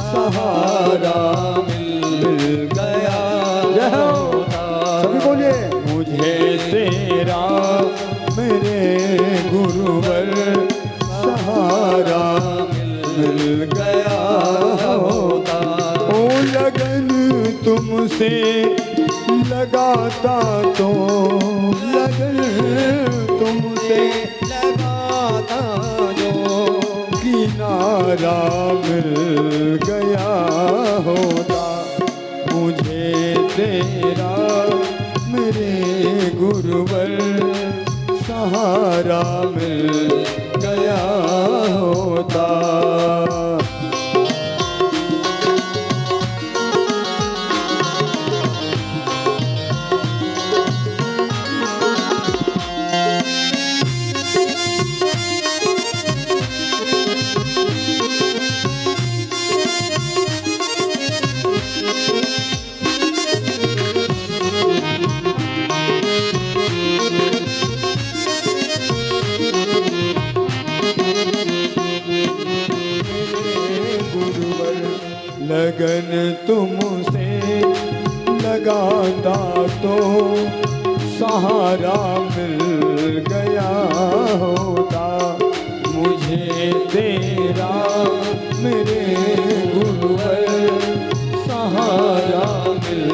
सहारा मिल गया होता। सभी बोलिए। मुझे तेरा मेरे गुरुवर सहारा मिल गया होता। ओ लगन तुमसे लगाता तो, लगन तुमसे लगाता जो किनारा मिल गया होता। मुझे तेरा मेरे गुरुवर सहारा मिल गया होता। लगन तुमसे लगाता तो सहारा मिल गया होता। मुझे तेरा मेरे गुरुवर सहारा मिल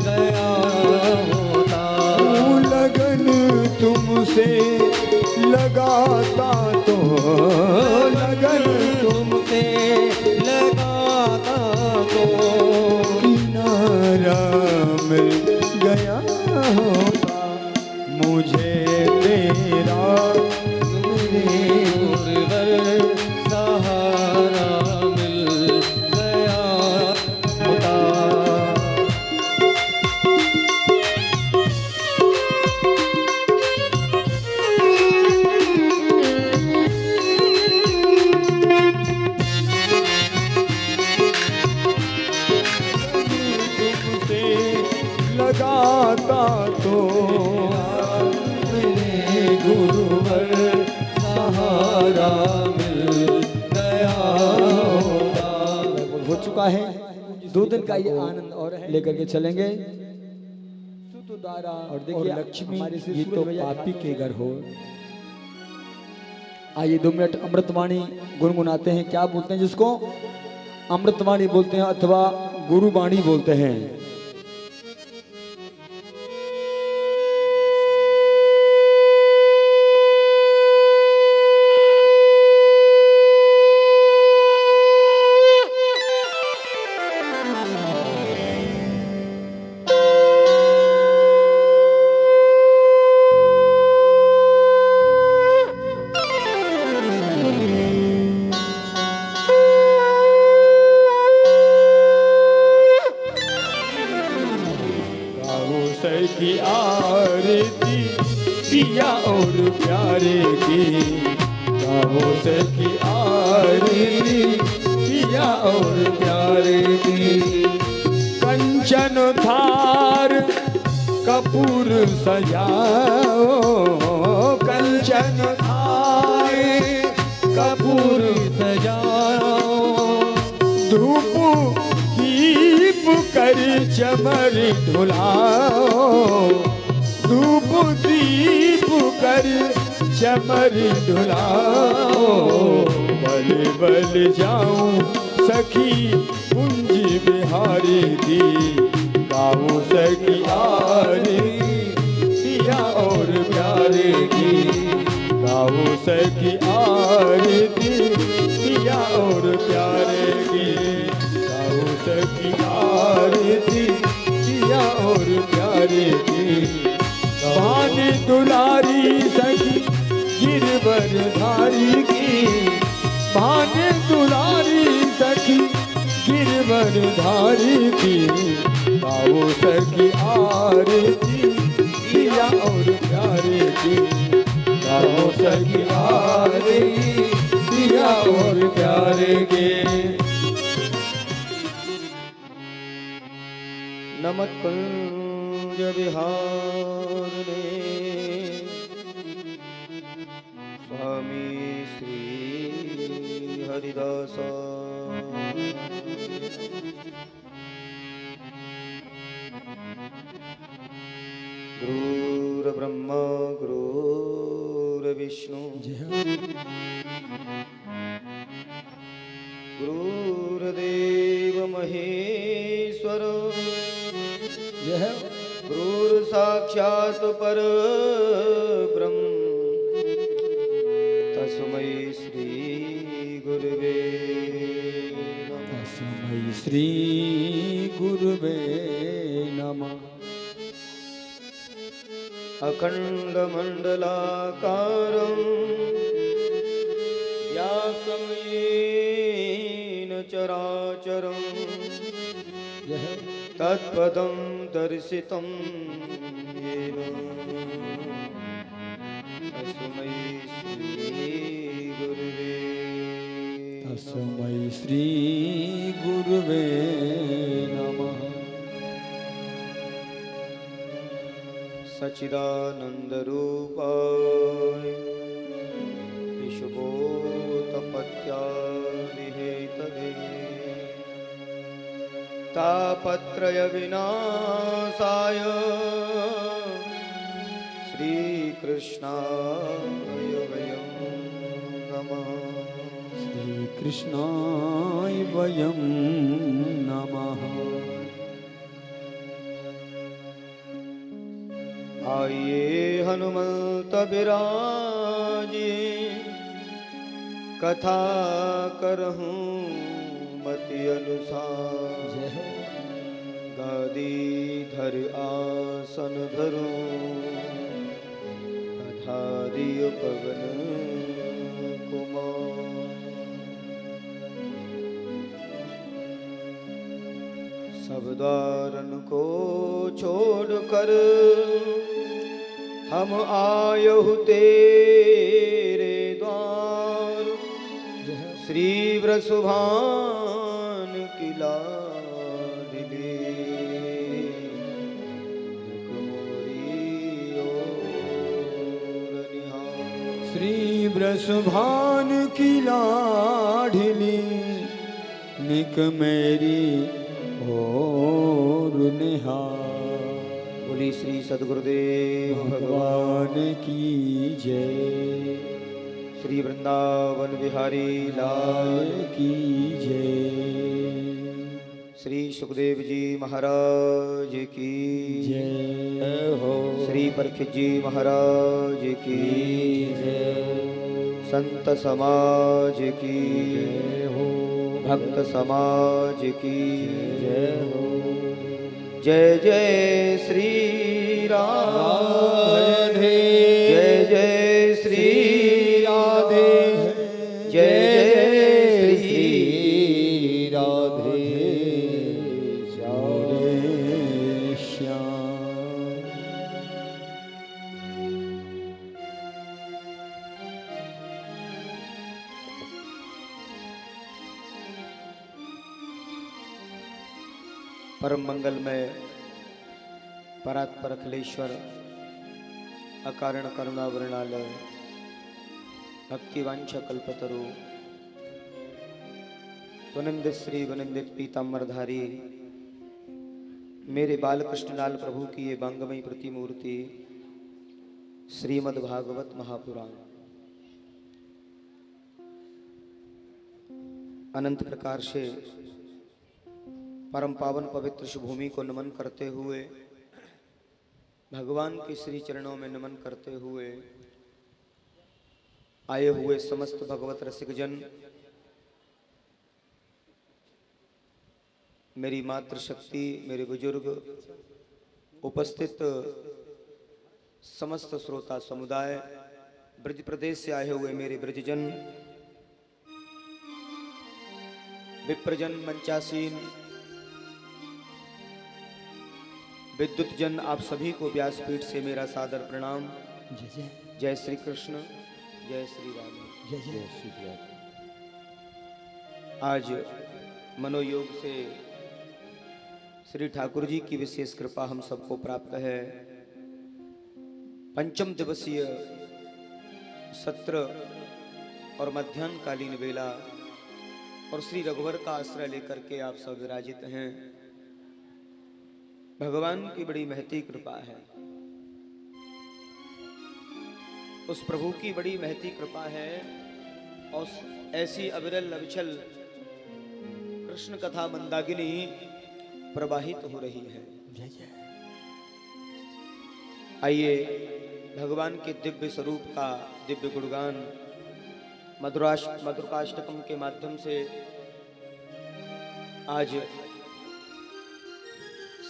गया होता। लगन तुमसे लगाता तो, लगन तुमसे लगाता तो किनारा मिल गया होता। मुझे तेरा मेरे गुरुवर सहारा मिल गया होता। लगाता तो मेरे गुरुवर सहारा मिल गया होता। हो चुका है। 2 दिन का ये आनंद और लेकर के चलेंगे। और देखिए लक्ष्मी, ये तो पापी के घर हो। आइए 2 मिनट अमृतवाणी गुनगुनाते हैं। क्या बोलते हैं जिसको? अमृतवाणी बोलते हैं अथवा गुरुवाणी बोलते हैं। की आरती पिया और प्यारे की, गावों से की आरती पिया और प्यारे की। कंचन थार कपूर सजाओ, कंचन थार कपूर सजाओ। धूप दीप कर चमर ढुलाओ, धूप दीप कर चमर ढुलाओ। बल बल जाऊं सखी कुंज बिहारी की, गाऊं सखी आरती पिया और प्यारे की, गाऊं सखी आरती पिया और प्यारे की, गाऊं सखी आरती पिया और प्यारे की। भानी दुलारी सखी गिरवर धारी की, भानी दुलारी सखी गिरवर धारी की, गाओ सखी आरती पिया और प्यारे की, गाओ सखी आरती पिया और प्यारे के। नमत कुंज विहार में स्वामी श्री हरिदास। गुरुर्ब्रह्मा गुरुर्विष्णु गुरुर्देव महेश्वर गुरुर्साक्षात् परब्रह्म तस्मै श्री गुरुवे नमः। तस्मै श्री गुरुवे नमः। अखण्डमण्डलाकारं व्याप्तं येन चराचरं तत्पदं दर्शितं येन तस्मै श्रीगुरुवे तस्मै श्री गुरुवे नमः। सच्चिदानन्दरूपाय विश्वोत्पत्त्यादिहेतवे तापत्रयविनाशाय श्रीकृष्णाय वयं नमः। श्रीकृष्णाय वयं नमः। आइए हनुमंत बिराजे कथा करहूँ मति अनुसार गादीधर आसन धरूं अधारिय पवन कुमार। सब द्वारन को छोड़कर हम आयहु तेरे द्वार। श्री वृषभान की लाडली श्री वृषभान की लाडली निक मेरी और निहार। बोली श्री सद्गुरुदेव भगवान की जय। श्री वृंदावन बिहारी लाल की जय। श्री सुखदेव जी महाराज की जय हो। श्री परीक्षित जी महाराज की जय। संत समाज की जय हो। भक्त समाज की जय हो। जय जय श्री राधे जय जय श्री राधे जय जय श्री राधे जय श्याम। परम मंगलमय परात्पर अखिलेश्वर अकारण करुणावरणालय भक्तिवांछा कल्पतरु त्वनिंदित श्री वनिंदित पीताम्बरधारी मेरे बालकृष्ण लाल प्रभु की ये बांगमयी प्रतिमूर्ति श्रीमद् भागवत महापुराण अनंत प्रकार से परम पावन पवित्र भूमि को नमन करते हुए भगवान के श्री चरणों में नमन करते हुए आए हुए समस्त भगवत रसिक जन, मेरी मातृशक्ति, मेरे बुजुर्ग, उपस्थित समस्त श्रोता समुदाय, ब्रज प्रदेश से आए हुए मेरे ब्रजजन, विप्रजन, मंचासीन, विद्युत जन, आप सभी को व्यासपीठ से मेरा सादर प्रणाम। जय जय। जय श्री कृष्ण, जय श्री राम, जय जय श्री राम। आज मनोयोग से श्री ठाकुर जी की विशेष कृपा हम सबको प्राप्त है। पंचम दिवसीय सत्र और मध्याह्नकालीन वेला और श्री रघुवर का आश्रय लेकर के आप सब विराजित हैं। भगवान की बड़ी महती कृपा है। उस प्रभु की बड़ी महती कृपा है और ऐसी अविरल अविचल कृष्ण कथा मंदाकिनी प्रवाहित हो रही है। आइए भगवान के दिव्य स्वरूप का दिव्य गुणगान मधुराष्टकम के माध्यम से आज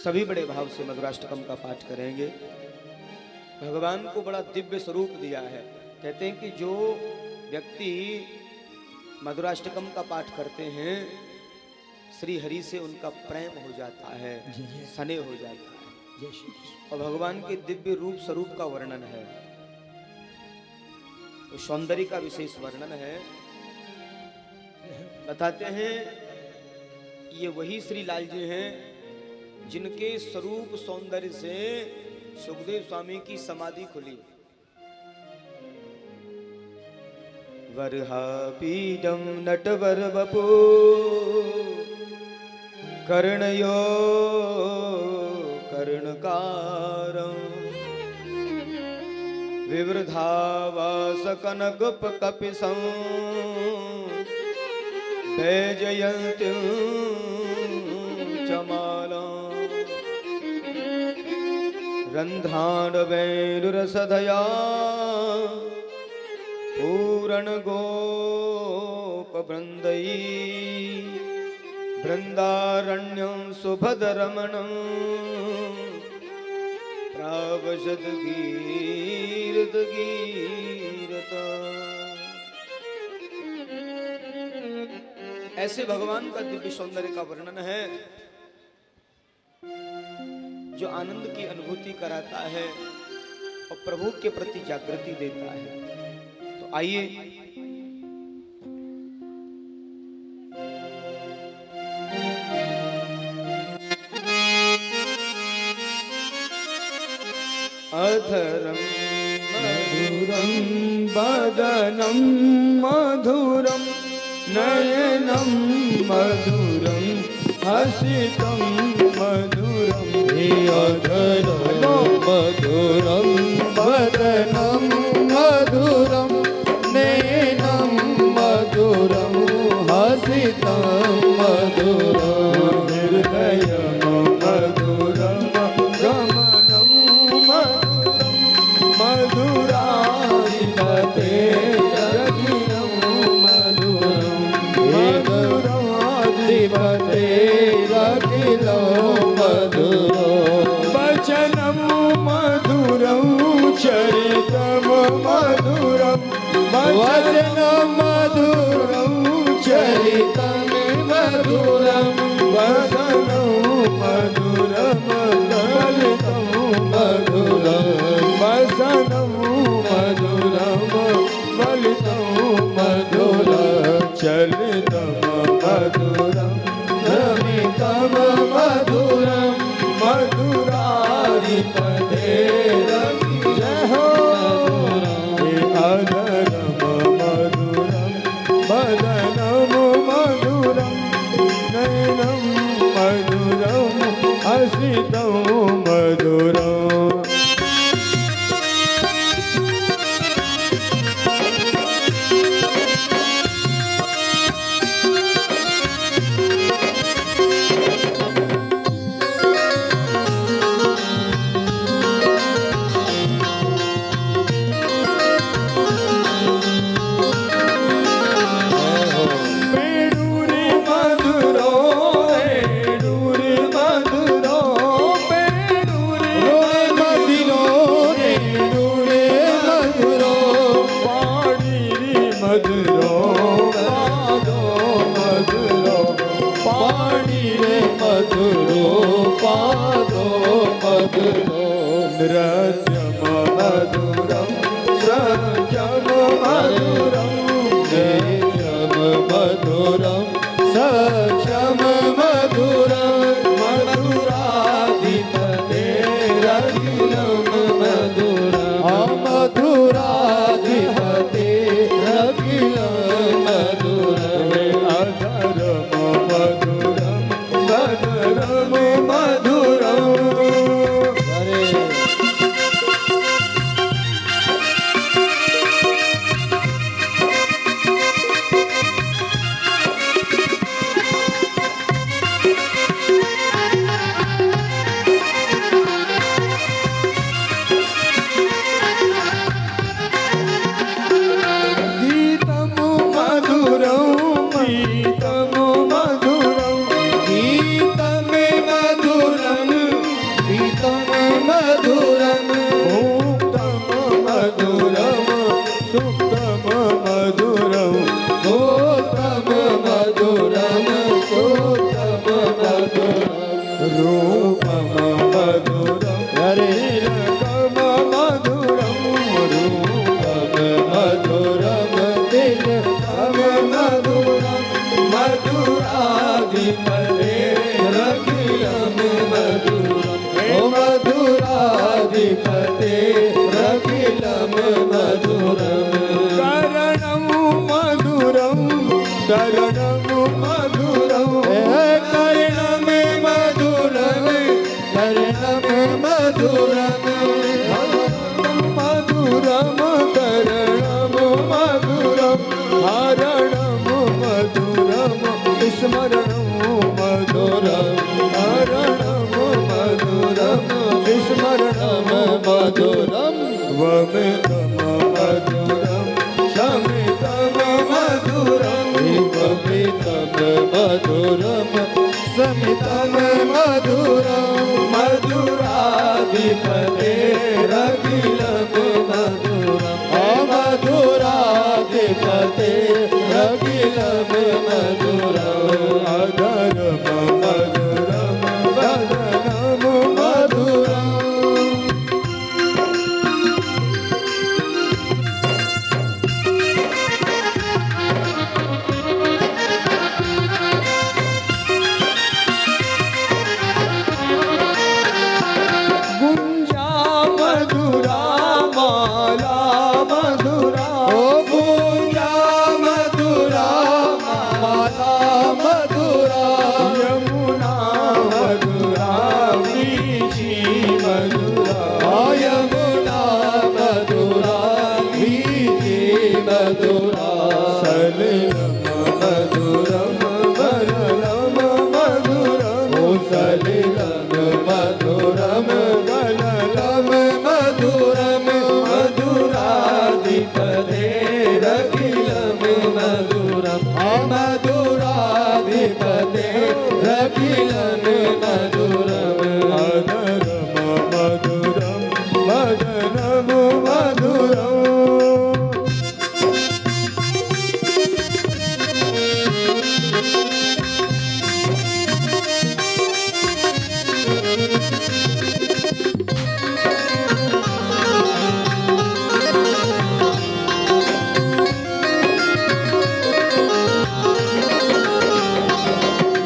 सभी बड़े भाव से मधुराष्टकम का पाठ करेंगे। भगवान को बड़ा दिव्य स्वरूप दिया है। कहते हैं कि जो व्यक्ति मधुराष्टकम का पाठ करते हैं श्री हरि से उनका प्रेम हो जाता है, स्नेह हो जाता है और भगवान के दिव्य रूप स्वरूप का वर्णन है, तो सौंदर्य का विशेष वर्णन है। बताते हैं ये वही श्री लाल जी हैं जिनके स्वरूप सौंदर्य से सुखदेव स्वामी की समाधि खुली। वरहापीडम नटवर बपू कर्णयो कर्णकारं विवृधावास कनकुप कपिसं वैजयन्तीं चमालां रन्ध्राणवेणुरसधया पूरणगोपवृन्दै बृन्दारण्यं सुभद्रमणं प्रावशद्गीरत। ऐसे भगवान का दिव्य सौंदर्य का वर्णन है जो आनंद की अनुभूति कराता है और प्रभु के प्रति जागृति देता है। तो आइए अधरं मधुरं वदनं मधुरं नयनं मधुरं हसितं मधुरं अधरं मधुरं वदनं मधुरं नयनं मधुरं हसितं मधुरं हृदयं मधुरं गमनं मधुराधिपते रघुनं मधुरं मधुराधिपते रघुनं मधुरं वचनं मधुरं चरितं मधुरं वचनं मधुरं चरितं मधुरं वचनं मधुरं ललितं मधुरं वचनं मधुरं ललितं मधुरं चलितं मधुरं रमितं मधुरं मधुराधिपते जय हो अधरं मधुरं वदनं मधुरं नयनं मधुरं हसितं मधुरम्। रूपम मधुरम तिलकम मधुरम रूपम मधुरम तिलकम मधुरम मधुराधिपते रखिलम मधुरम ओ मधुराधिपते रखिलम मधुरम करणम मधुरम करणम मधुरम करणम मधुरम करणम मधुरम मधुरम करणम मधुरम हरणम मधुरम स्मरणम मधुरम हरणम मधुरम स्मरणम मधुरम वमितम मधुरम शमितम मधुरम वमितम मधुरम समितम मधुरम मधुराधिपते रखिलम मधुरम मधुराधिपते रखिलम मधुरम अधरम मधुरम वदनम मधुरम गुंजा मधुरा माला मधुरा ओ गुंजा मधुरा माला मधुरा यमुना मधुरा मीठी मधुरा यमुना मधुरा मीठी मधुरा सलिलम मधुरम बललम मधुरम ओ सलिलम मधुरम बललम मधुरम मधुराधिपते रखिलम मधुरम मधुराधिपते रखिलम मधुरम अधरम मधुरम वदनम मधुरम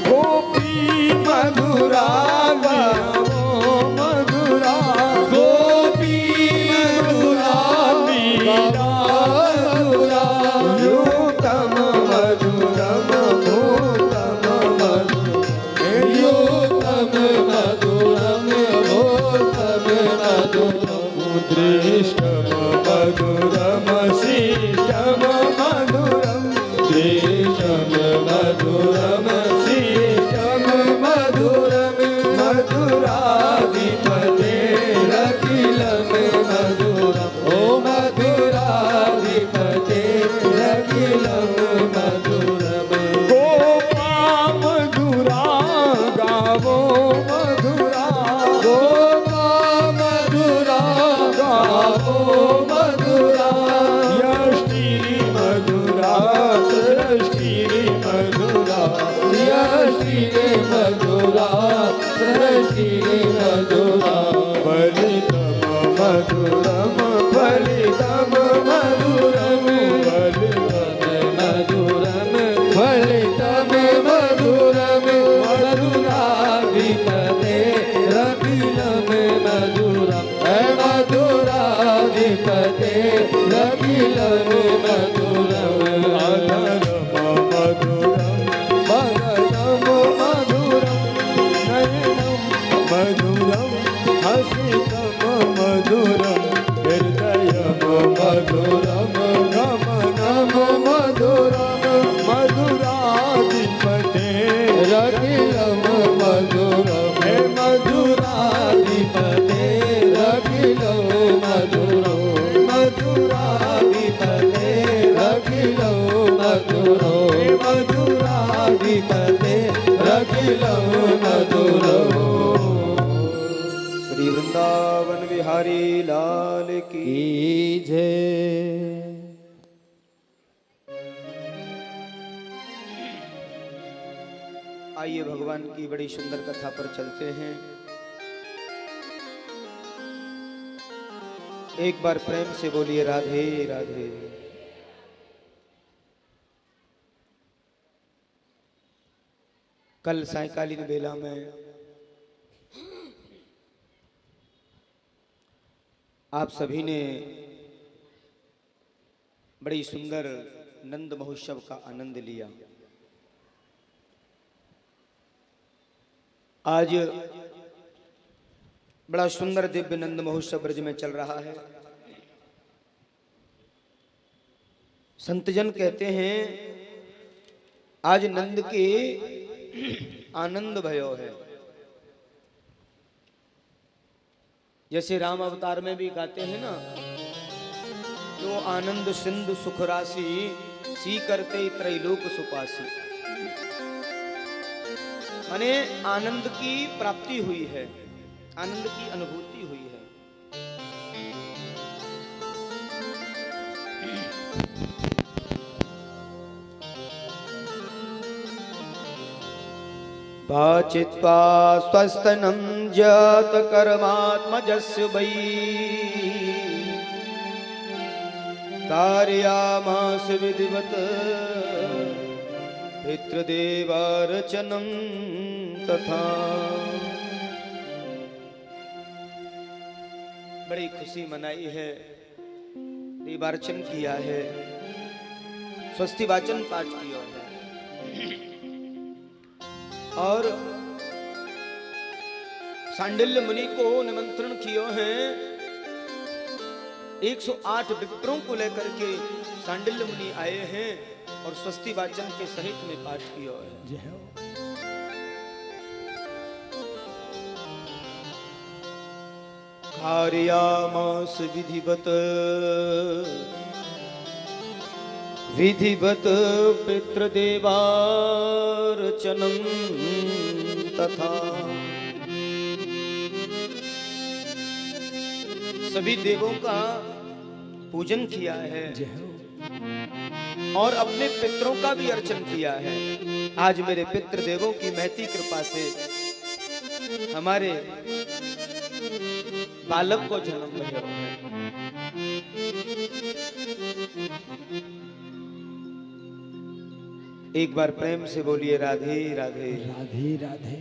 गोपी मधुरा गावो मधुरा गोपी मधुरा मीरा मधुरा यूतम मधुरम भूतम मधुरम यूतम मधुरम भूतम मधुरम दृष्टम मधुरम शिष्टम मधुरम दृष्टम मधुरम शिष्टम मधुरम मधुराधिपते रखिलम मधुरम ओ मधुराधिपते रखिलम मधुरम गोपा मधुरा गावो मधुरा गोपा मधुरा गावो मधुरा यष्टि मधुरा सृष्टि मधुरा यष्टि मधुरा सृष्टि मधुरा फलितम मधुरम फलितम मधुरम फलितम मधुरम मधुराधिपते रखिलम मधुरम मधुराधिपते रखिलम मधुरम अधरम मधुरम वदनम मधुरम नयनम मधुरम हसितम मधुरम हृदयम मधुरम गमनम मधुरम मधुराधिपते रखिलम मधुरम हे मधुराधिपते रखिलम मधुरम मधुराधिपते रखिलम मधुरम हे मधुराधिपते रखिलम मधुरम। श्री वृंदावन बिहारी लाल की जय। आइए आइए भगवान की बड़ी सुंदर कथा पर चलते हैं। एक बार प्रेम से बोलिए राधे राधे। कल सायकालीन बेला में आप सभी ने बड़ी सुंदर नंद महोत्सव का आनंद लिया। आज बड़ा सुंदर दिव्य नंद महोत्सव ब्रज में चल रहा है। संतजन कहते हैं आज नंद के आनंद भयो है। जैसे राम अवतार में भी गाते हैं ना, जो आनंद सिंधु सुख राशि सी करते त्रैलोक सुपासी। माने आनंद की प्राप्ति हुई है, आनंद की अनुभूति हुई है। वाचित्वा स्वस्तनं जात कर्मात्मजस्य वै कारयामास विधिवत पितृदेवार्चनं तथा। बड़ी खुशी मनाई है, देवार्चन किया है, स्वस्ति वाचन पाठ किया है और सांडिल्य मुनि को निमंत्रण किया है। 108 विप्रों को लेकर के सांडिल्य मुनि आए हैं और स्वस्ति वाचन के सहित में पाठ किया है। कार्यामास विधिवत विधिवत पितृदेवार्चनं तथा। सभी देवों का पूजन किया है और अपने पितरों का भी अर्चन किया है। आज मेरे पितृ देवों की महती कृपा से हमारे बालक को जन्म मिला है। एक बार प्रेम से बोलिए राधे राधे राधे राधे।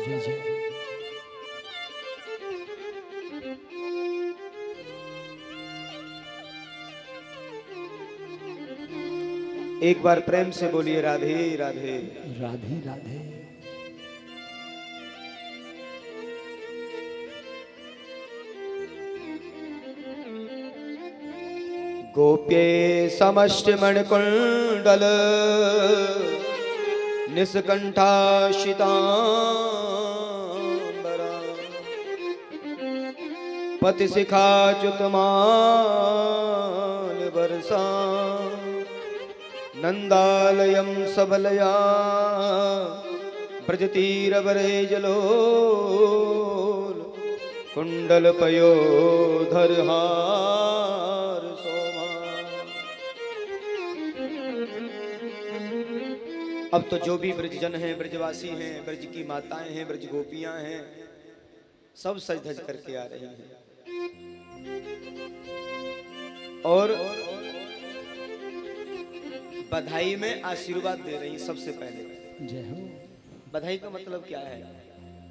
जय जय। एक बार प्रेम से बोलिए राधे राधे राधे राधे। गोप्ये समष्टि मणिकुंडल निष्कंठा शितांबरा पति शिखा च्युतमान वर्षा नंदालयं सबलया ब्रजतीरवरे जलोल कुंडल पयोधरहार शोभा। अब तो जो भी ब्रजजन हैं, ब्रजवासी हैं, ब्रज की माताएं हैं, ब्रज गोपियां हैं, सब सज धज करके आ रही हैं और बधाई में आशीर्वाद दे रही। सबसे पहले जय हो। बधाई का मतलब क्या है?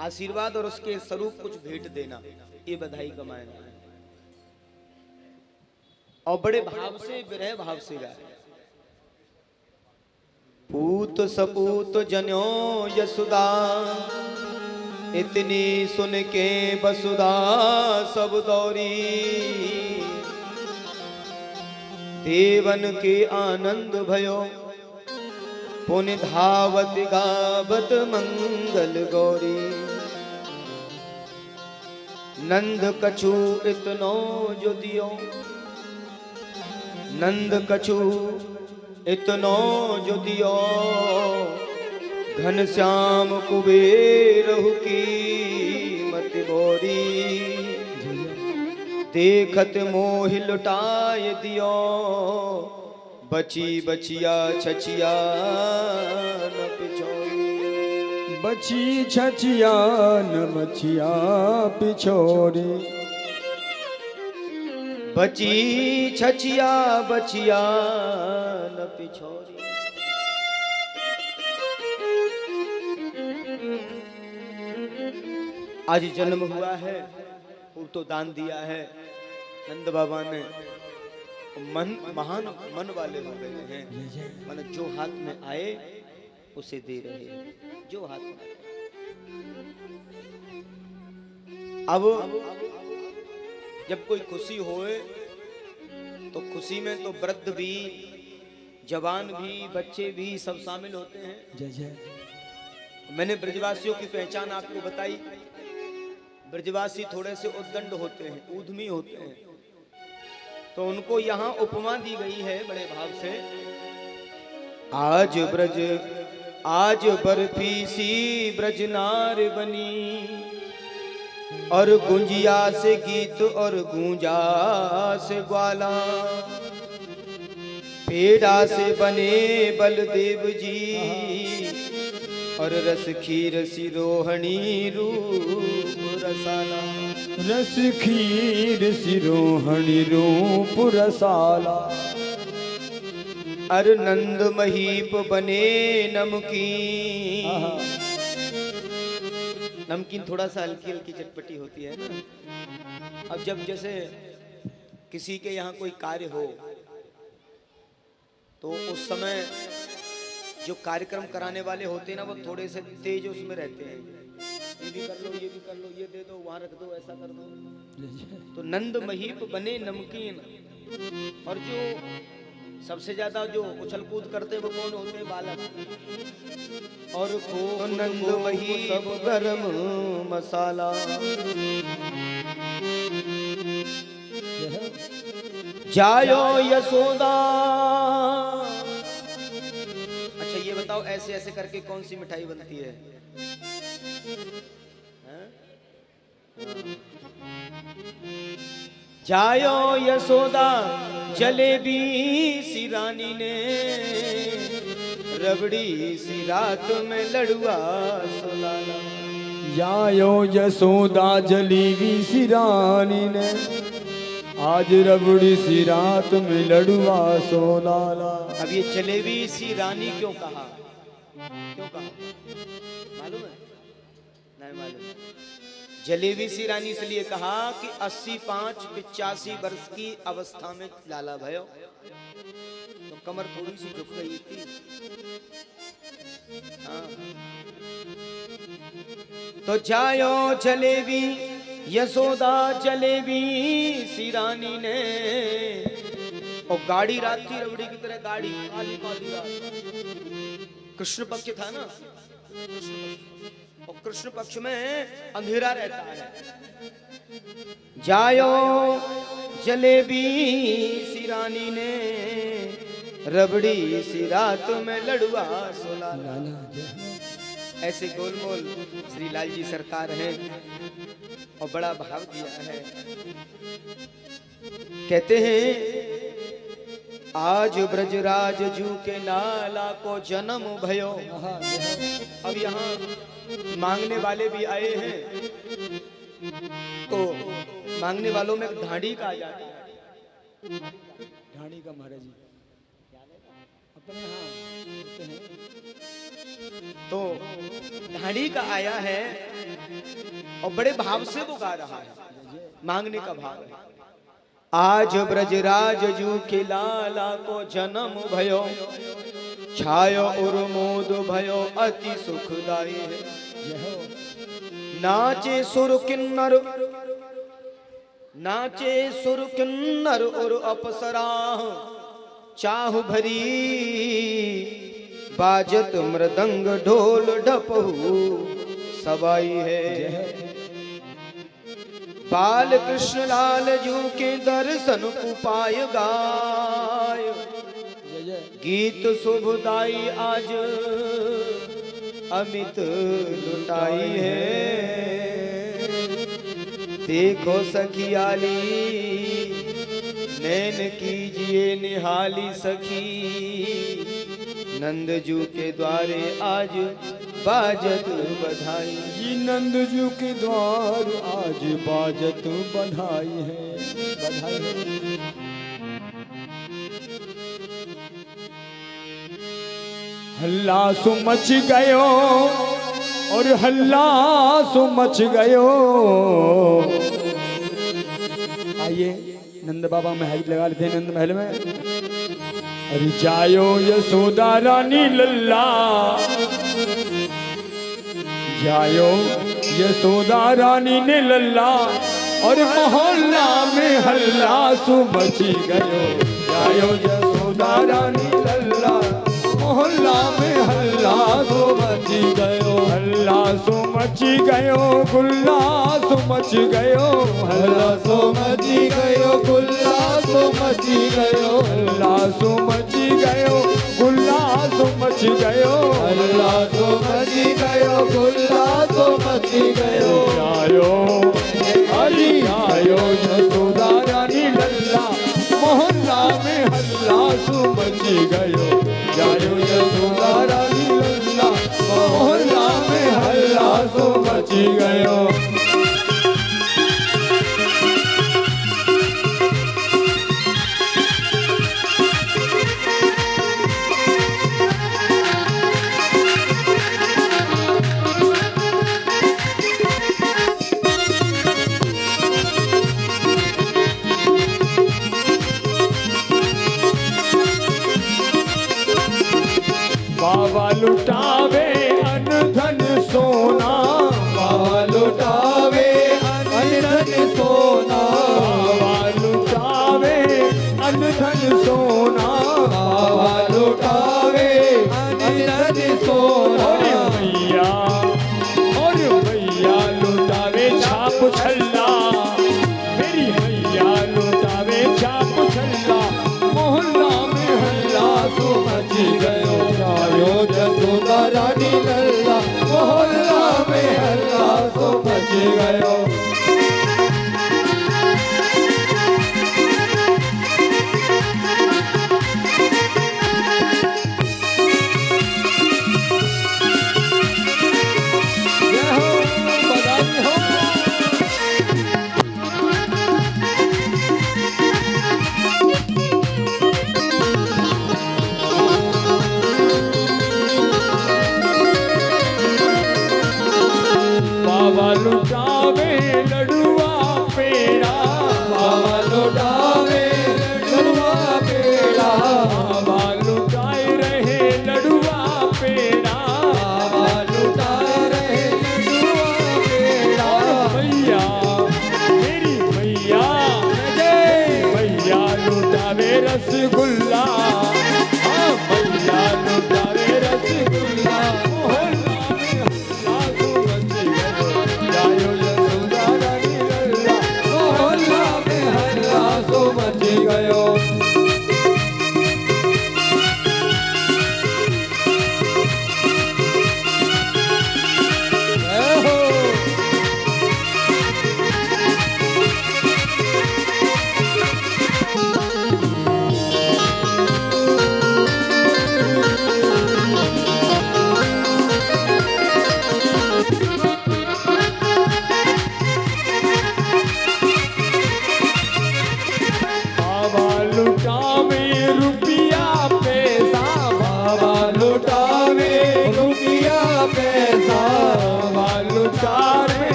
आशीर्वाद और उसके स्वरूप कुछ भेंट देना, ये बधाई का मायना है। और बड़े भाव से, विरह भाव से गाए। पूत सपूत जन्यो यशुदा इतनी सुन के बसुदा सब दौरी देवन के आनंद भयो पुण्य धावत गावत मंगल गौरी। नंद कछु इतनो जो दियो नंद कछु इतनो जो दियो घनश्याम कुबेर की मत बोरी, देखत मोहि लुटाए दियो, बची बचिया छचिया न पिछोरी। बची छचिया न मछिया पिछोरी, बची छचिया बचिया न पिछोरी। आज जन्म हुआ है, पूर्व तो दान दिया है नंद बाबा ने। मन महान मन वाले हो गए हैं, मन जो हाथ में आए उसे दे रहे हैं, जो हाथ में आए। अब जब कोई खुशी होए तो खुशी में तो वृद्ध भी, जवान भी, बच्चे भी सब शामिल होते हैं। जय जय। मैंने ब्रजवासियों की पहचान आपको बताई। ब्रजवासी थोड़े से उद्दंड होते हैं, ऊधमी होते हैं, तो उनको यहाँ उपमा दी गई है बड़े भाव से। आज बर्फी सी ब्रजनार बनी, और गुंजिया से गीत और गूंजा से ग्वाला, पेड़ा से बने बलदेव जी, और रस खीर सिरोहणी रूप रसाला। रस खीर सिरोहणी रूप रसाला, अर नंद महीप बने नमकीन। नमकीन थोड़ा सा हल्की हल्की चटपटी होती है ना। अब जब जैसे किसी के यहाँ कोई कार्य हो तो उस समय जो कार्यक्रम कराने वाले होते हैं ना, वो थोड़े से तेज उसमें रहते हैं। ये भी कर लो, ये भी कर लो, ये दे दो, वहां रख दो, ऐसा कर दो। तो नंद महीप बने नमकीन। और जो सबसे ज्यादा जो उछल कूद करते हैं वो कौन होते हैं? बालक। और को नंद महीप गरम मसाला, जायो यशोदा। अच्छा ये बताओ, ऐसे ऐसे करके कौन सी मिठाई बनती है? जायो यशोदा जलेबी सी रानी ने, रबड़ी सी रात में लड़ुआ सुलाला। जायो यशोदा जलेबी सी रानी ने, आज रबड़ी सी रात में लड़ुआ सोलाला। अब ये जलेबी सी रानी क्यों कहा? क्यों कहा मालूम है? नहीं मालूम। जलेबी सी रानी इसलिए कहा कि 85-85 वर्ष की अवस्था में लाला भयो, तो कमर थोड़ी सी झुक गई थी। हाँ। तो जायो जलेबी यशोदा जलेबी सी रानी ने, और गाड़ी रात थी रबड़ी की तरह, गाड़ी काली काली रात। कृष्ण पक्ष था ना, और कृष्ण पक्ष में अंधेरा रहता है। जायो जलेबी सी रानी ने, रबड़ी सी रात में लड़ुआ सोला। ऐसे गोलमोल श्री लाल जी सरकार हैं, और बड़ा भाव दिया है। कहते हैं आज ब्रजराज जू के नाला को जन्म भयो। अब यहाँ मांगने वाले भी आए हैं, तो मांगने वालों में ढांडी का आ जाता है। ढाणी का महाराज जी अपने यहाँ होते हैं। तो ढांडी का आया है, और बड़े भाव से वो गा रहा है। मांगने का भाव है। आज ब्रजराज जू के लाला को जन्म भयो, छायो उर्मोद भयो अति सुखदाई है। नाचे सुर किन्नर, नाचे सुर किन्नर और अप्सरा, चाह भरी बाजत मृदंग ढोल ढपहू सबाई है। बाल कृष्ण लाल जू के दर्शन उपाय गाय, गीत शुभदाई आज अमित लुटाई है। देखो सखियाली नैन कीजिए निहाली सखी, नंदजू के द्वारे आज बाजत बधाई। ये नंदजू के द्वार आज बाजत बधाई है, बधाई है। हल्ला सो मच गयो और हल्ला सो मच गयो। आइए नंद बाबा महल लगा लेते हैं, नंद महल में। अरे जायो यशोदा रानी लल्ला, जायो यशोदा रानी ने लल्ला, और मोहल्ला में हल्ला सो मची गयो। जायो यशोदा रानी लल्ला, मोहल्ला में हल्ला सो मची गयो। हल्ला सो मची गयो, गुल्ला सो मच गयो। हल्ला सो मची गयो, गुल्ला सो मची गयो। हल्ला सो मची गयो, गुल्ला सो मच गयो। हल्ला सो मची गयो, गुल्ला सो मची गयो। आयो हरि आयो यशोदा रानी लल्ला, मोहल्ला में हल्ला सो मची गयो। जायो यशोदा रानी लल्ला, मोहल्ला में हल्ला सो मची गयो। बाबा लुटावे अन धन सोना, बाबा लुटावे अन धन सोना। बाबा लुटावे अन धन सोना, बाबा लुटावे अन धन सोना। और भैया लुटावे छाप छल्ला, मेरी भैया लुटावे छाप छल्ला। मोहल्ला में हल्ला सो मची गयो। जायो यशोदा रानी लल्ला, मोहल्ला में हल्ला सो मची गयो। जय हो, बधाई हो। बाबा लुटावे लडुआ पेड़ा, बाबा लुटावे लडुआ पेड़ा। बाबा लुटाए रहे लडुआ पेड़ा, बाबा लुटाए रहे लडुआ पेड़ा। भैया मेरी भैया भैया लुटावे रसगुल्ला, हाँ भैया लुटावे रसगुल्ला। मोहल्ला में हल्ला सो मची गयो। जायो यशोदा रानी लल्ला, मोहल्ला में हल्ला सो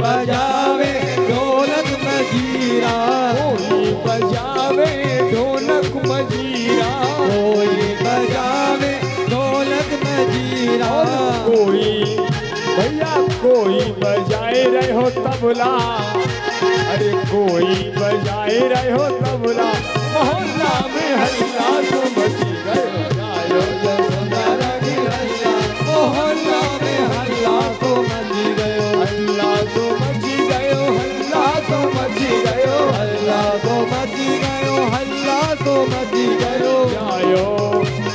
बजावे ढोलक मजीरा, कोई बजावे ढोलक मजीरा, कोई बजावे ढोलक मजीरा, कोई भैया कोई बजाए रहे हो तबला, अरे कोई बजाए रहे हो तबला, मोहल्ला में हल्ला तो मची गयो, जायो यशोदा रानी हल्ला, मोहल्ला में हल्ला तो मची गयो, हल्ला तो मची गयो, हल्ला तो मची गयो, हल्ला तो मची गयो, हल्ला तो मची गयो, जायो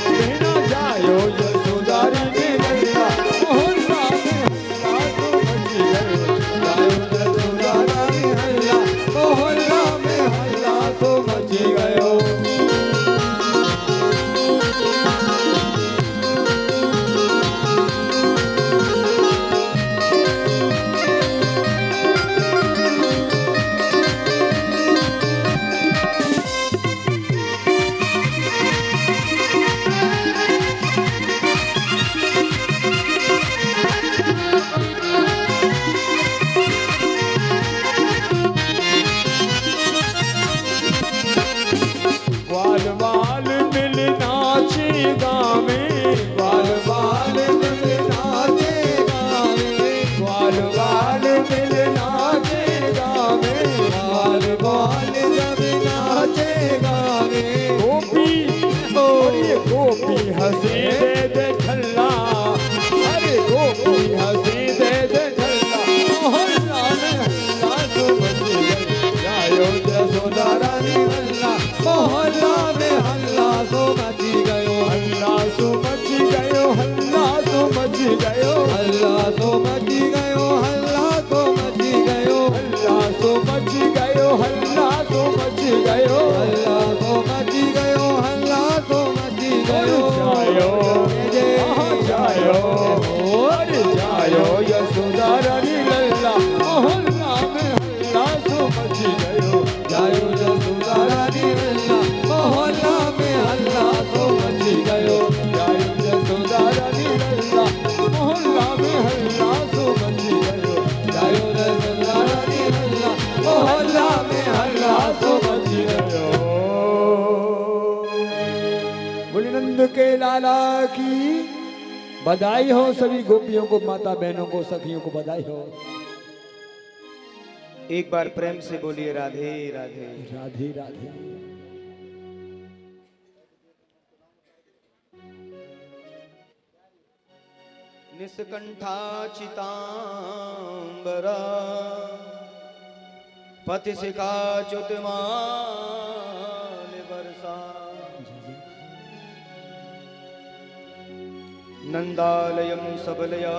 बिना जायो यशोदा रानी हल्ला, मोहल्ला में हल्ला तो मची गयो, जायो यशोदा रानी हल्ला, मोहल्ला में हल्ला तो मची गयो। बाल बाल मिल नाचे गावे, बाल बाल मिल नाचे गावे, बाल बाल मिल नाचे गावे, बाल बाल जब नाचे गावे, गोपी अरे गोपी हंसे दे दे छल्ला, अरे गोपी हंसे दे दे छल्ला, मोहल्ला में हल्ला तो मच गयो, जायो यशोदा रानी हल्ला, मोहल्ला में हल्ला तो मची गयो, हल्ला तो मची गयो, हल्ला तो मची गयो, हल्ला तो मची गयो, हल्ला तो मची गयो, हल्ला तो मची गयो, हल्ला तो मची गयो, हल्ला तो मची गयो, हल्ला तो मची गयो, जायो जायो अरे जायो यशोदा रानी लल्ला, मोहल्ला में हल्ला तो मची गयो, जायो यशोदा रानी लल्ला, मोहल्ला में हल्ला तो मची गयो, जायो यशोदा रानी लल्ला, मोहल्ला में हल्ला तो मची गयो, जायो यशोदा रानी लल्ला, मोहल्ला में हल्ला तो मची गयो। बोली नंद के लाला की बधाई हो, सभी गोपियों को, माता बहनों को, सखियों को बधाई हो। एक बार प्रेम से बोलिए राधे राधे। राधे राधे। निष्कंठा चितांबरा पति शिखा च्युतमान वर्षा, नंदालयम सबलया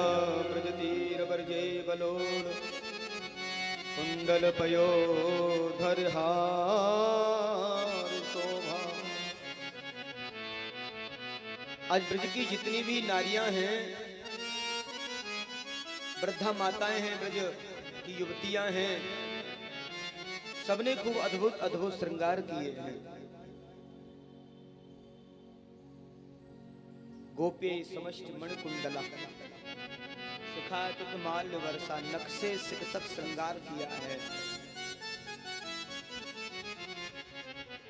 ब्रजतीरवर्जे बलोर कुंडल पयो धरहार शोभा। आज ब्रज की जितनी भी नारियां हैं, वृद्धा माताएं हैं, ब्रज की युवतियां हैं, सबने खूब अद्भुत अद्भुत श्रृंगार किए हैं। गोपे समष्ट मणिकुंडला शिखातुत माल्य वर्षा, नक्शे सिख तक श्रृंगार किया है।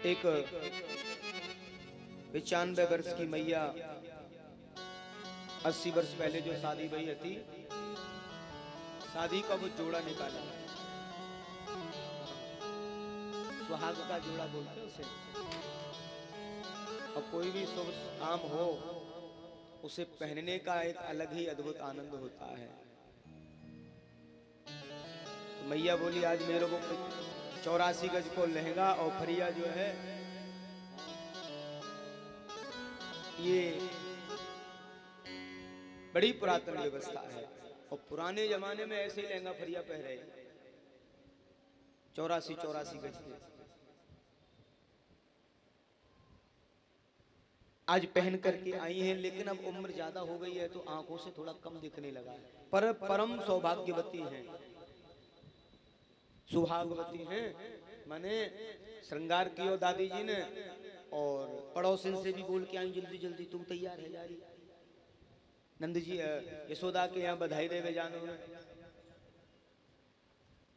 एक 95 वर्ष की मैया 80 वर्ष पहले जो शादी हुई थी, शादी का वो जोड़ा निकाला, सुहाग का जोड़ा बोलते उसे। और कोई भी शुभ काम हो उसे पहनने का एक अलग ही अद्भुत आनंद होता है। तो मैया बोली आज मेरे को 84 गज को लहंगा और फरिया जो है ये बड़ी पुरातन व्यवस्था है, और पुराने जमाने में ऐसे ही लहंगा फरिया पहने 84 गज के। आज पहन करके आई हैं, लेकिन अब उम्र ज्यादा हो गई है तो आंखों से थोड़ा कम दिखने लगा है। पर परम सौभाग्यवती हैं, सुहागवती हैं, माने श्रृंगार कियो दादी जी ने, और पड़ोसिन से भी बोल के आई जल्दी जल्दी तुम तैयार है जा रही। नंद जी यशोदा के यहाँ बधाई देवे जानो।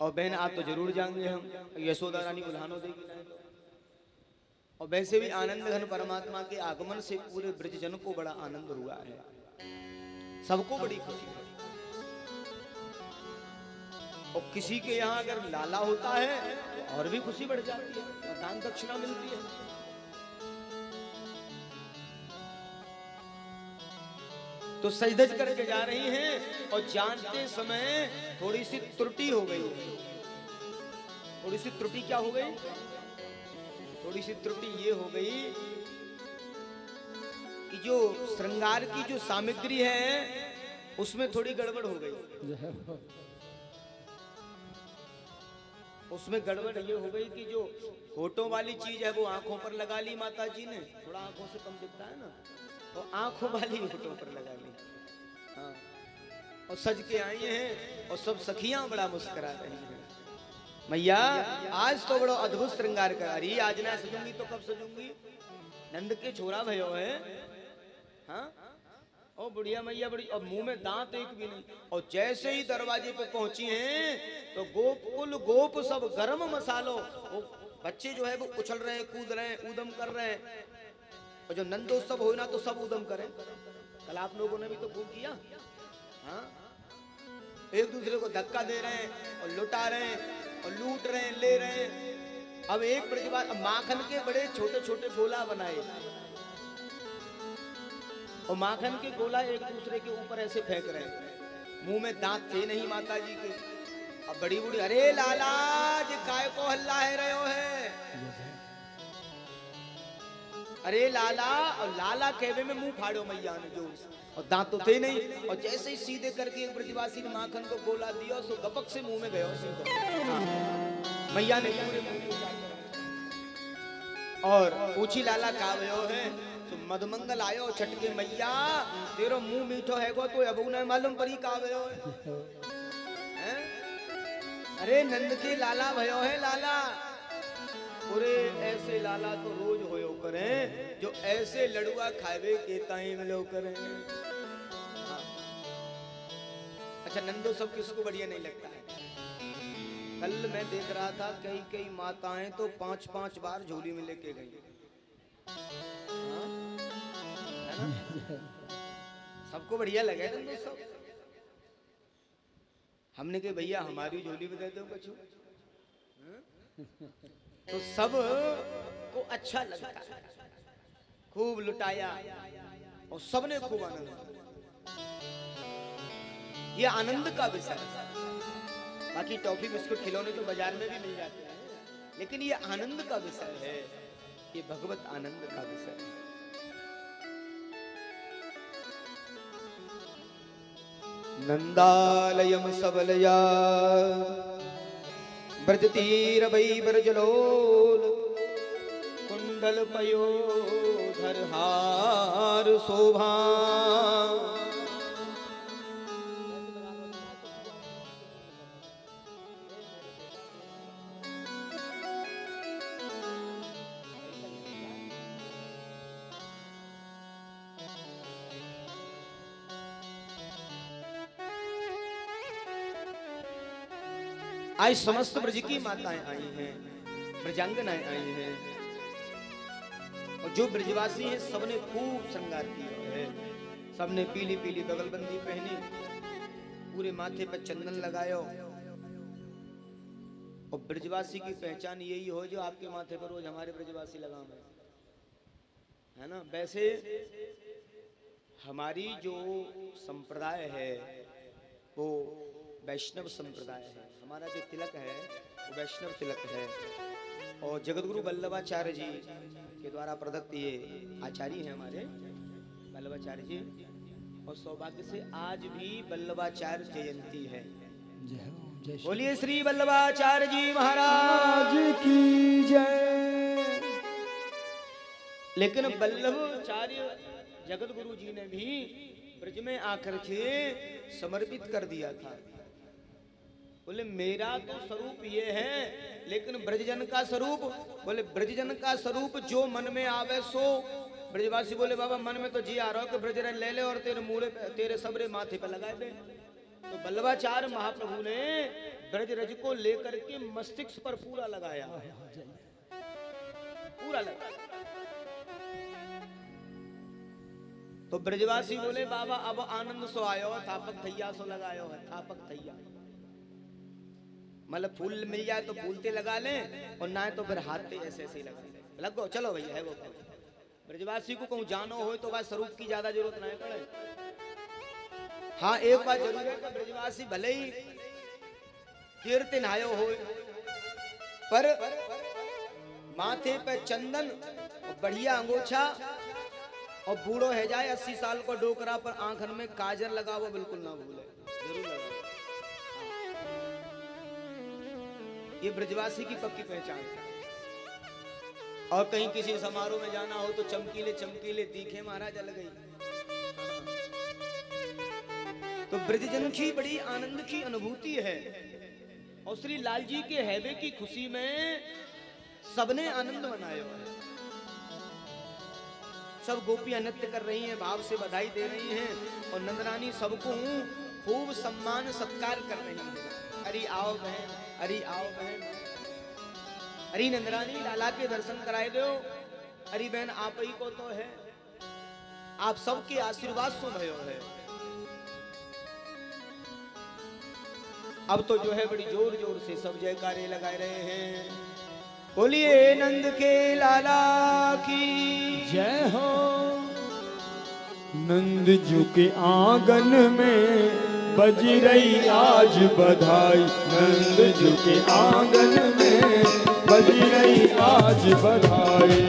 और बहन आप तो जरूर जाएंगे हम, यशोदा रानी उल्हानो देगी नहीं तो। और वैसे भी आनंद घन परमात्मा के आगमन से पूरे ब्रजजन को बड़ा आनंद हुआ है, सबको बड़ी खुशी है। और किसी के यहाँ अगर लाला होता है तो और भी खुशी बढ़ जाती है, और दान दक्षिणा मिलती है। तो सजधज करके जा रही हैं और जानते समय थोड़ी सी त्रुटि हो गई। थोड़ी सी त्रुटि क्या हो गई? थोड़ी सी त्रुटि ये हो गई कि जो श्रृंगार की जो सामग्री है उसमें थोड़ी गड़बड़ हो गई। उसमें गड़बड़ ये हो गई कि जो होठों वाली चीज है वो आंखों पर लगा ली माता जी ने, थोड़ा आंखों से कम दिखता है ना, तो आंखों वाली होठों पर लगा ली। हाँ, और सज के आई हैं और सब सखियां बड़ा मुस्कुरा रही हैं। मैया आज तो बड़ा अद्भुत श्रृंगार कर रही, आज ना सजूंगी तो कब सजूंगी? नंद के छोरा भयो है। हाँ, ओ बुढ़िया मैया बड़ी, और मुंह में दांत एक भी नहीं। और जैसे ही दरवाजे पे पहुंची हैं तो गोकुल गोप सब गरम मसालो, वो बच्चे जो है वो उछल रहे हैं, कूद रहे हैं, ऊदम कर रहे हैं। और जो नंदोत्सव हो ना तो सब ऊदम करें। कल आप लोगों ने भी तो खूब किया। हाँ, एक दूसरे को धक्का दे रहे हैं और लुटा रहे हैं और लूट रहे हैं, ले रहे हैं। अब एक प्रतिभा माखन के बड़े छोटे छोटे गोला बनाए और माखन के गोला एक दूसरे के ऊपर ऐसे फेंक रहे हैं। मुंह में दांत थे नहीं माता जी के। अब बड़ी बूढ़ी, अरे लाला जी काय को हल्ला है रहे हो है, अरे लाला। और लाला कहवे में मुंह फाड़ो मैया ने जोर से, और दांत तो थे नहीं। और जैसे ही सीधे करके एक ब्रजवासी ने माखन को गोला दिया सो गपक से मुंह में गया मैया ने पूरे मुंह में। और पूछी लाला का भयो है तो मधुमंगल आयो छटके मैया तेरो मुंह मीठो है गो, तो अब उन्हें मालूम पड़ी का भयो है? अरे नंद के लाला भयो है लाला। पूरे ऐसे लाला तो रोज होयो करें जो ऐसे लड़ुआ खावे के ताई मिलो करें। हाँ। अच्छा, नंदो सब किसको बढ़िया नहीं लगता है? कल मैं देख रहा था कई कई माताएं तो 5-5 बार झोली में लेके गई। हाँ? है ना? सबको बढ़िया लगे नंदो सब। हमने कहा भैया हमारी झोली में दे दो कछु। तो सब को अच्छा लगता है, खूब लुटाया और सबने खूब आनंद। ये आनंद का विषय है। बाकी टॉफी बिस्कुट खिलौने तो बाजार में भी मिल जाते हैं, लेकिन ये आनंद का विषय है, ये भगवत आनंद का विषय है। नंदालयम सबलया ब्रज तीर वै ब्रजलोल कुंडल पयोधर हार शोभा। आज समस्त ब्रज की माताएं आई हैं, ब्रजांगनाएं आई हैं, और जो ब्रजवासी हैं सबने खूब श्रृंगार किया है। सबने पीली पीली बगलबंदी पहनी, पूरे माथे पर चंदन लगायो। और ब्रजवासी की पहचान यही हो जो आपके माथे पर रोज हमारे ब्रजवासी लगाम है ना। वैसे हमारी जो संप्रदाय है वो वैष्णव संप्रदाय है। हमारा जो तिलक है वो वैष्णव तिलक है। और जगतगुरु वल्लभाचार्य जी के द्वारा प्रदत्त ये आचार्य हैं हमारे वल्लभाचार्य जी। और सौभाग्य से आज भी वल्लभाचार्य जयंती है। बोलिए श्री वल्लभाचार्य जी महाराज की जय। लेकिन वल्लभाचार्य जगतगुरु जी ने भी ब्रज में आकर के समर्पित कर दिया था। बोले मेरा तो स्वरूप ये है, लेकिन ब्रजजन का स्वरूप, बोले ब्रजजन का स्वरूप जो मन में आवे सो। ब्रजवासी बोले बाबा मन में तो जी आ रहा हो कि ब्रजरन ले ले और तेरे मूड़े तेरे सबरे माथे पर लगाए दे। तो वल्लभाचार्य महाप्रभु ने ब्रज रज को लेकर के मस्तिष्क पर पूरा लगाया, पूरा लगाया। तो ब्रजवासी बोले बाबा अब आनंद सो आयो, थापक थैया सो लगायो है, थापक थैया मतलब फूल मिल जाए तो फूलते लगा लें और ना तो फिर हाथे ऐसे ऐसे लगा लें, लगो चलो भैया है वो। ब्रजवासी को कहूं जानो हो तो बात स्वरूप की ज्यादा जरूरत नहीं पड़े। हाँ एक बात जरूर है कि ब्रजवासी भले ही कीर्तन आयो हो पर माथे पे चंदन और बढ़िया अंगोछा और बूढ़ो है जाए 80 साल को डोकरा पर आंखन में काजल लगा वो बिल्कुल ना भूले, जरूर लगा। ये ब्रजवासी की पक्की पहचान है। और कहीं किसी समारोह में जाना हो तो चमकीले चमकीले तीखे महाराज जल गई। तो ब्रजजन की बड़ी आनंद की अनुभूति है और श्री लाल जी के हैवे की खुशी में सबने आनंद मनाया है। सब गोपियां नृत्य कर रही हैं, भाव से बधाई दे रही हैं और नंदरानी सबको खूब सम्मान सत्कार कर रही है। अरे आओ बहन, अरे आओ बहन, अरे नंदरानी लाला के दर्शन कराए दो, अरे बहन आप ही को तो है, आप सबके आशीर्वाद सो भयो है। अब तो जो है बड़ी जोर जोर से सब जयकारे लगाए रहे हैं। बोलिए नंद के लाला की जय हो। नंद जी के आंगन में बजी रही आज बधाई, नंद जी के आंगन में बजी रही आज बधाई।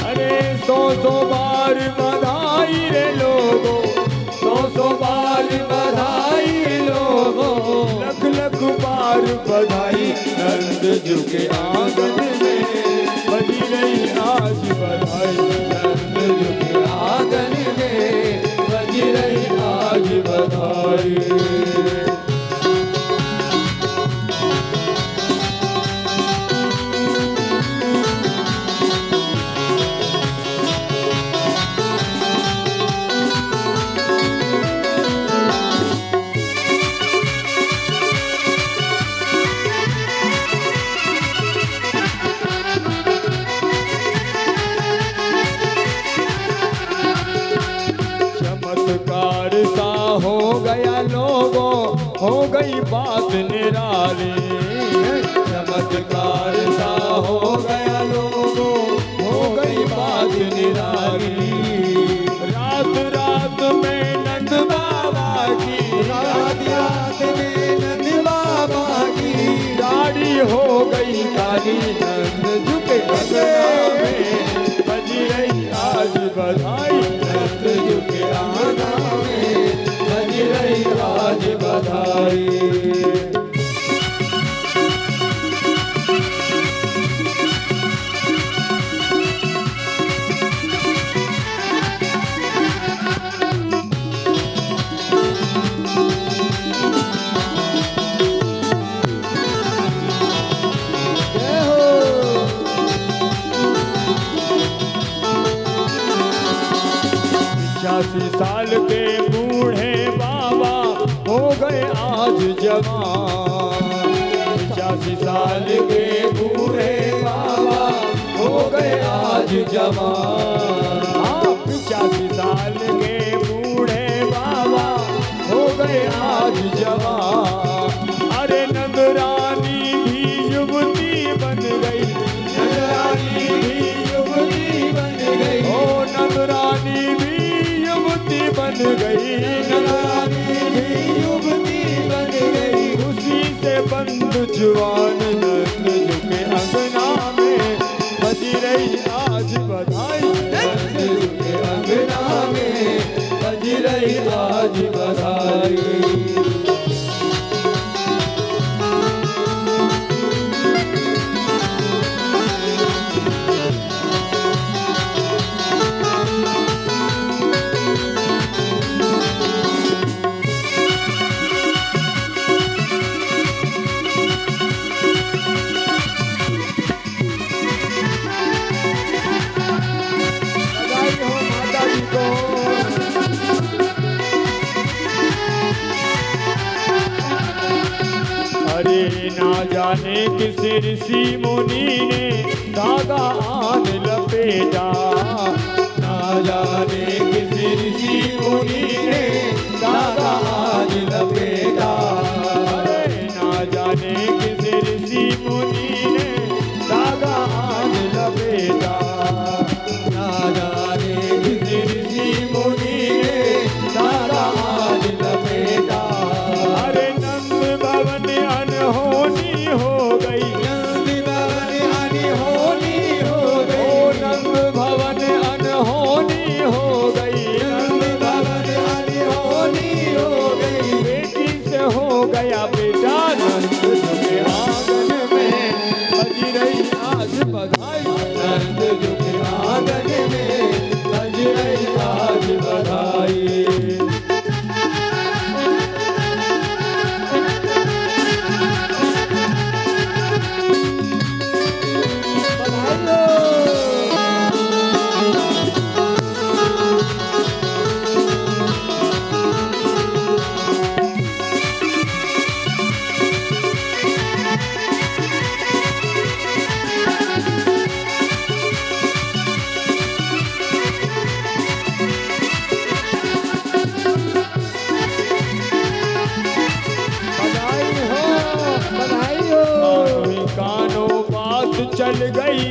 अरे 100 बार बधाई रे लोगों, 100 बार बधाई लोगों, लख लख बार बधाई। नंद जी के आंगन में बजी रही आज बधाई, नंद जी के आंगन में बजी रही आज बधाई। हो गया लोगों, हो गई बात निराली, चमत्कार सा हो गया लोगों, हो गई बात निराली। रात रात में नंद बाबा की, रात रात में नंद बाबा की दाढ़ी हो गई काली। नंद झुके अंगना में बजी रही आज बधाई, नंद झुके अंगना में बजी रही आज बधाई। साल के बूढ़े बाबा हो गए आज जवान, 85 साल के बूढ़े बाबा हो गए आज जवान। 85 साल के बूढ़े बाबा हो गए आज जवान। अरे नंदरानी भी युवती बन गई, नंदरानी भी युवती बन गई, ओ नंदरानी भी बन गई, नंदरानी भी युवती बन गई। खुशी से बंद जुआन नंद झुके अंगना में बजी रही आज बधाई, नंद झुके अंगना में बजी रही आज बधाई। ना जाने किस ऋषि मुनि ने धागा आन लपेटा, ना जाने किस ऋषि मुनि ने धागा आन लपेटा, ना जाने किस ऋषि मुनि ने धागा आन लपेटा, ना जाने किस ऋषि मुनि ने धागा आन लपेटा। अरे नंद भवन अनहोनी हो गई, नंद भवन अनहोनी हो गई, ओ नंद भवन अनहोनी हो गई, नंद भवन अनहोनी हो गई, बेटी से हो गया बेटा नंद के आंगन में बज रही आज बधाई, नंद के आंगन में बज रही आज बधाई। चल गई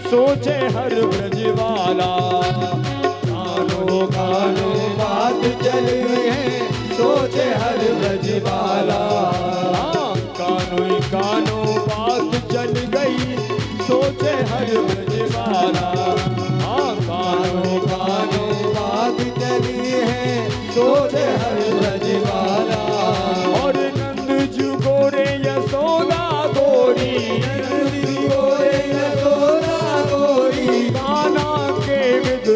सोचे हर ब्रजवाला, कानो कानो बात चल गई है सोचे हर ब्रजवाला, कानो कानो बात चल गई सोचे हर ब्रजवाला, कानो कानो बात चली है सोचे हर ब्रजवाला। और नंद जू गोरे यशोदा गोरी,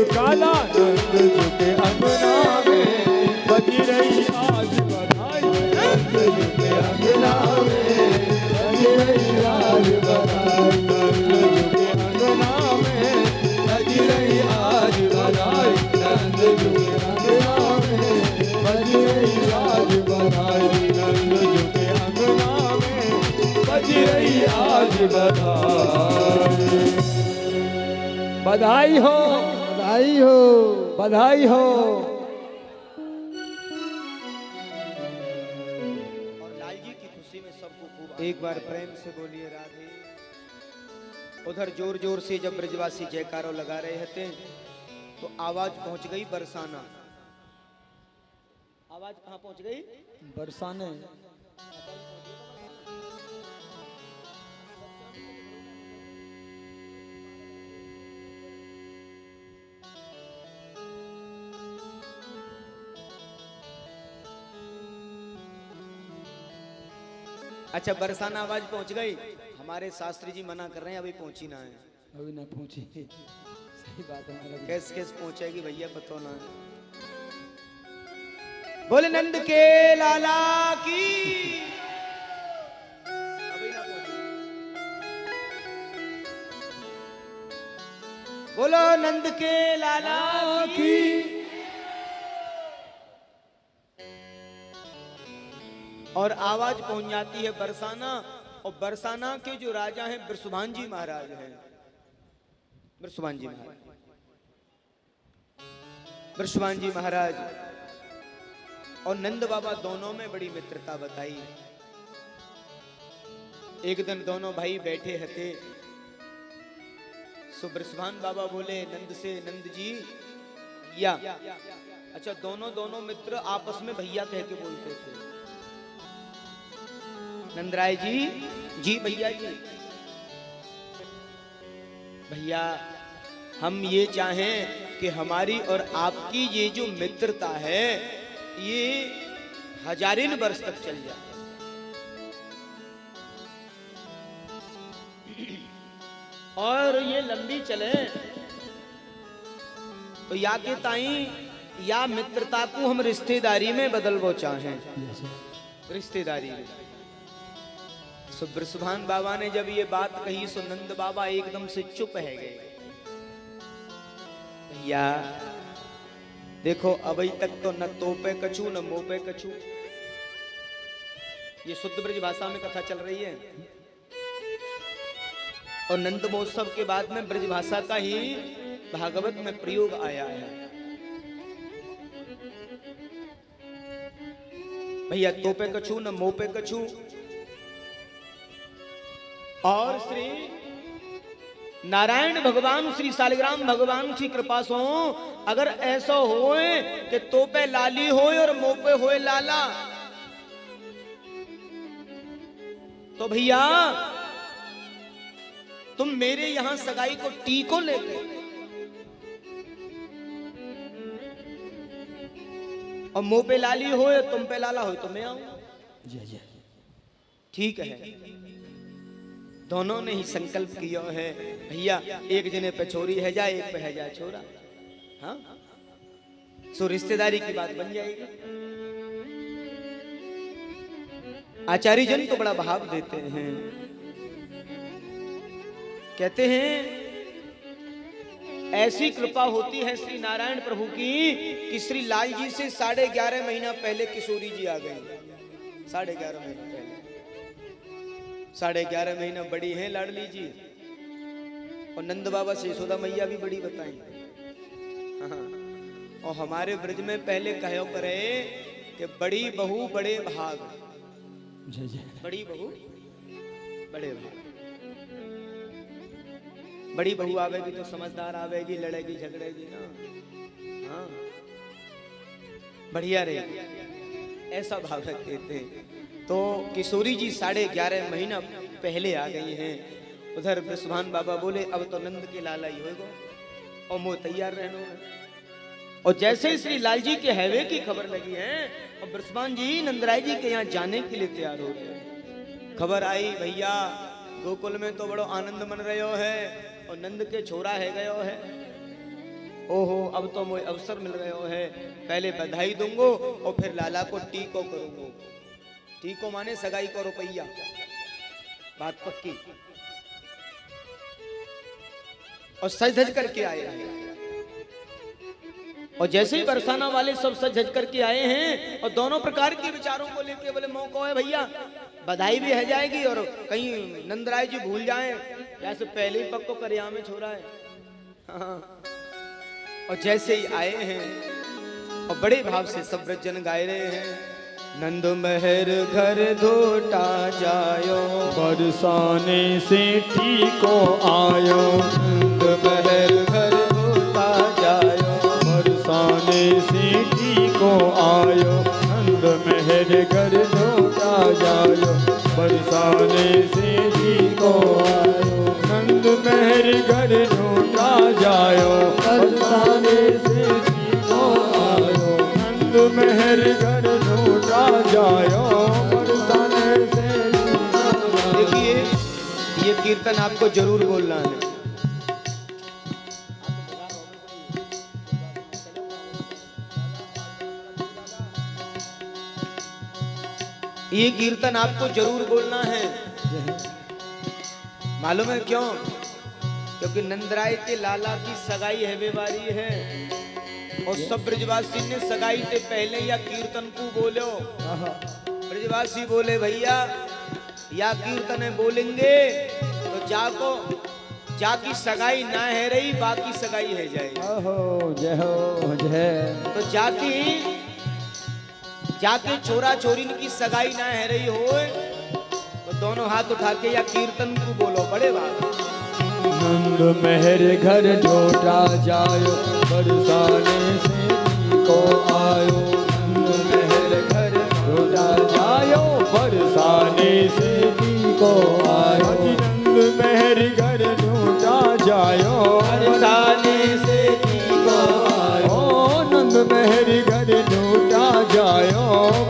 काला नंद के अंगना में बज रही आज बधाई, नंद के अंगना में बज रही आज बधाई, नंद के अंगना में बज रही आज बधाई, नंद के अंगना में बज रही आज बधाई, नंद के अंगना में बज रही आज बधाई। बधाई हो, बधाई हो, बधाई हो। और लाल जी की खुशी में सबको खूब एक बार प्रेम से बोलिए राधे। उधर जोर जोर से जब ब्रजवासी जयकारो लगा रहे थे तो आवाज पहुंच गई बरसाना। आवाज कहां पहुंच गई? बरसाने। अच्छा बरसाना आवाज पहुंच गई। हमारे शास्त्री जी मना कर रहे हैं अभी पहुंची ना है, अभी ना पहुंची। सही बात है। कैसे कैसे पहुंचेगी भैया पता ना है। बोले नंद के लाला की अभी ना पहुंची। बोलो नंद के लाला की। और आवाज पहुंच जाती है बरसाना। और बरसाना के जो राजा हैं वृषभान जी महाराज हैं। वृषभान जी महाराज, वृषभान जी महाराज और नंद बाबा दोनों में बड़ी मित्रता बताई। एक दिन दोनों भाई बैठे हते। सो वृषभान बाबा बोले नंद से, नंद जी या अच्छा दोनों मित्र आपस में भैया कह के बोलते थे। नंदराय जी, जी भैया जी। भैया हम ये चाहें कि हमारी और आपकी ये जो मित्रता है ये हजारिन वर्ष तक चल जाए। और ये लंबी चले तो या के ताई या मित्रता को हम रिश्तेदारी में बदलबो चाहें। रिश्तेदारी में सो वृषभान बाबा ने जब ये बात कही सो नंद बाबा एकदम से चुप है गए। भैया देखो अभी तक तो न तोपे कछू न मोपे कछू। ये शुद्ध ब्रज भाषा में कथा चल रही है और नंद महोत्सव के बाद में ब्रज भाषा का ही भागवत में प्रयोग आया है। भैया तोपे कछु न मोपे कछु। और श्री नारायण भगवान श्री शालिग्राम भगवान की कृपा सो अगर ऐसा होए कि तोपे लाली होए और मोपे होए लाला, तो भैया तुम मेरे यहां सगाई को टीको लेके और मुंह पे लाली हो तुम पे लाला हो तो मैं आऊं। ठीक है, दोनों ने ही संकल्प किया है भैया, एक जने पे छोरी है जा, एक पे है जा छोरा। हाँ, सो रिश्तेदारी की बात बन जाएगी। आचार्य जन तो बड़ा भाव देते हैं, कहते हैं ऐसी कृपा होती है श्री नारायण प्रभु की कि श्री लाल जी से 11.5 महीना पहले किशोरी जी आ गई। 11.5 महीना पहले, 11.5 महीना बड़ी हैं लाडली जी, और नंद बाबा से यशोदा मैया भी बड़ी बताई। हाँ, और हमारे ब्रज में पहले कहो करे कि बड़ी बहू बड़े भाग, बड़ी बहू बड़े भाग। बड़ी बहू आवेगी तो समझदार आवेगी, लड़ेगी झगड़ेगी ना, हाँ बढ़िया रहेगी, ऐसा भाव रखते थे। तो किशोरी जी 11.5 महीना पहले आ गई हैं। उधर ब्रसभान बाबा बोले अब तो नंद के लाला ही होगा और मुँह तैयार रहना। और जैसे ही श्री लाल जी के हैवे की खबर लगी है और ब्रसभान जी नंदराय जी के यहाँ जाने के लिए तैयार हो गए। खबर आई भैया गोकुल में तो बड़ो आनंद मन रहे हो है और नंद के छोरा है गयो है। ओहो, अब तो मुझे अवसर मिल रहे हो है, पहले बधाई दूंगो और फिर लाला को टीको करूंगो। टीको माने सगाई को रुपया, बात पक्की। और सज धज करके आए हैं। और जैसे ही बरसाना वाले सब सज धज करके आए हैं और दोनों प्रकार के विचारों को लेके बोले मौका है भैया, बधाई भी है जाएगी और कहीं नंदराय जी भूल जाएं, जैसे पहले ही पक्को करिया में छोड़ा है। हाँ। और जैसे ही आए हैं और बड़े भाव से सब ब्रजजन गाए रहे हैं, नंद महर घर धोटा जायो, बरसाने से ठीको आयो। नंद महर घर धोटा जायो, बरसाने से ठीको आयो। नंद महर घर धोटा जायो, बरसाने से ठीको आयो। नंद महर घर धोटा जायो, बरसाने से ठीको आयो। नंद महर घर धोटा जायो, बरसाने से ठीको आयो। देखिए ये कीर्तन आपको जरूर बोलना है। ये कीर्तन आपको जरूर बोलना है। मालूम है क्यों? क्योंकि नंदराय के लाला की सगाई है बेवारी है और सब ब्रजवासी ने सगाई से पहले या कीर्तन को बोलो। ब्रजवासी बोले भैया या कीर्तन बोलेंगे तो जाकी सगाई ना है रही, बाकी सगाई है जाएगी। जय हो जय। तो जाके छोरा छोरी की सगाई ना है रही हो तो दोनों हाथ उठा के या कीर्तन को बोलो बड़े बात। नंद महर घर ढोटा जायो, बरसाने से ठीको आयो। नंद महर घर ढोटा जायो, बरसाने से ठीको आयो। नंद महर घर ढोटा जायो, बरसाने से ठीको आयो। नंद महर घर ढोटा जायो,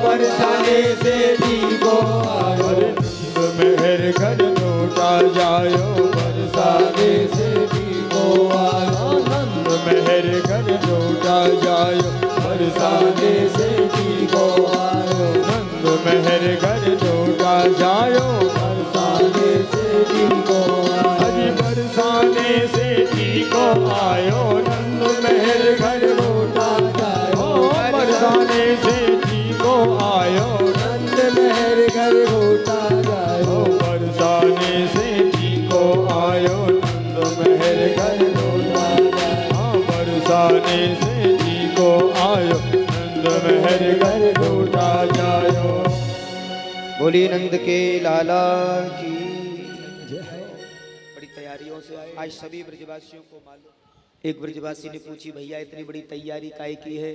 बरसाने से ठीको आयो। नंद महर घर ढोटा जायो, बरसाने से ठीको आयो। नंद महर घर ढोटा जायो, बरसाने से ठीको आयो। नंद महर घर ढोटा जायो, बरसाने से ठीको आयो। अजी बरसाने से ठीको आयो, नंद महर घर ढोटा जायो, बरसाने से ठीको आयो। नंद महर घर बोली नंद के लाला की। बड़ी तैयारियों से आए आज सभी ब्रजवासियों को मालूम। एक ब्रजवासी ने पूछी, भैया इतनी बड़ी तैयारी काहे की है?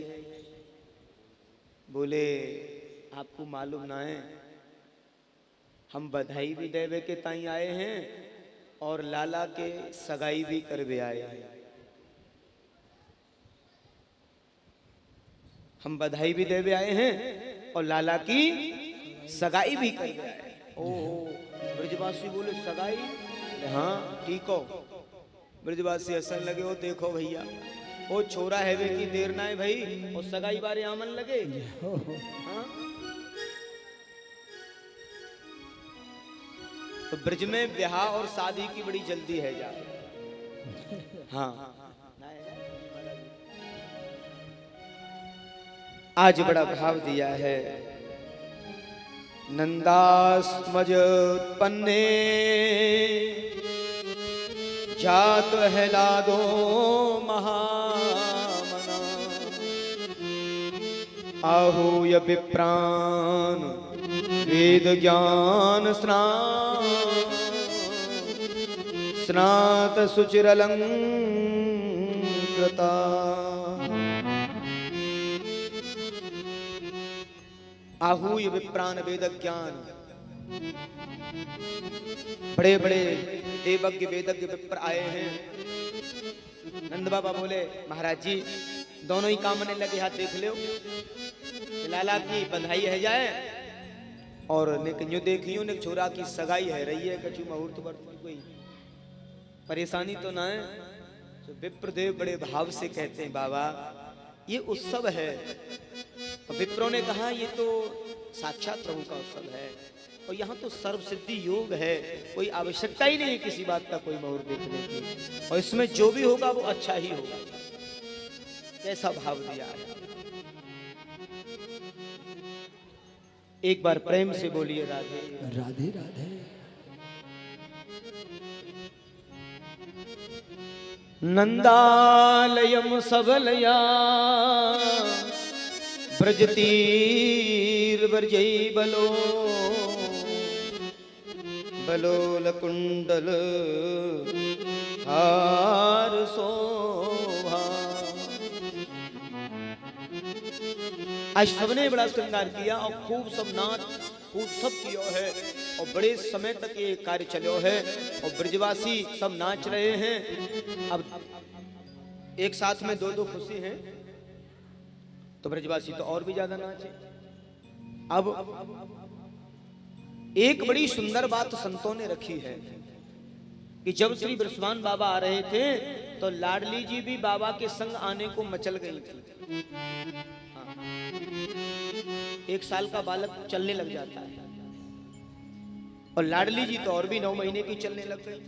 बोले आपको मालूम ना है, हम बधाई भी देवे के ताई आए हैं और लाला के सगाई भी करवे आए हैं। हम बधाई भी देवे आए हैं और लाला की सगाई भी करवे आए हैं। ओह, ब्रजवासी बोले सगाई? हाँ ठीक हो। ब्रजवासी हंसन लगे, हो देखो भैया वो छोरा है वे की देर ना है भाई, और सगाई बारे आमन लगे। हाँ? तो ब्रज में ब्याह और शादी की बड़ी जल्दी है जा। हाँ आज बड़ा भाव दिया है। नंदास्मज उत्पन्ने जात है लादो महामना, आहूय विप्रान वेद ज्ञान स्नात सुचिरलंकृता। आहूय विप्रान वेद ज्ञान, बड़े बड़े देवज्ञ वेदज्ञ विप्र आए हैं। नंद बाबा बोले महाराज जी दोनों ही कामने लगे, हाथ देख लो, लाला की बधाई है जाए और निकन्यु देखियो ने छोरा की सगाई है रही है। कछु मुहूर्त पर कोई परेशानी तो ना है। तो विप्रदेव बड़े भाव से कहते हैं बाबा ये उत्सव है। और विप्रों ने कहा ये तो साक्षात प्रभु का उत्सव है और यहाँ तो सर्व सिद्धि योग है, कोई आवश्यकता ही नहीं है किसी बात का कोई मुहूर्त देखने की, और इसमें जो भी होगा वो अच्छा ही होगा। कैसा भाव दिया है। एक बार प्रेम से बोलिए राधे राधे राधे। नंदालयम सबलया ब्रजतीर ब्रजई बलो, बलोल कुंडल हार शोभा। आज सबने बड़ा श्रृंगार किया और खूब सब नाच खूब सब किया है और बड़े समय तक ये कार्य चलो है और ब्रजवासी सब नाच रहे हैं। अब एक साथ में दो दो खुशी हैं तो ब्रजवासी तो और भी ज्यादा नाचे। अब एक बड़ी सुंदर बात संतों ने रखी है कि जब श्री बृषभान बाबा आ रहे थे तो लाडली जी भी बाबा के संग आने को मचल गई थी। हाँ। 1 साल का बालक चलने लग जाता है और लाडली जी तो और भी 9 महीने की चलने लग गई।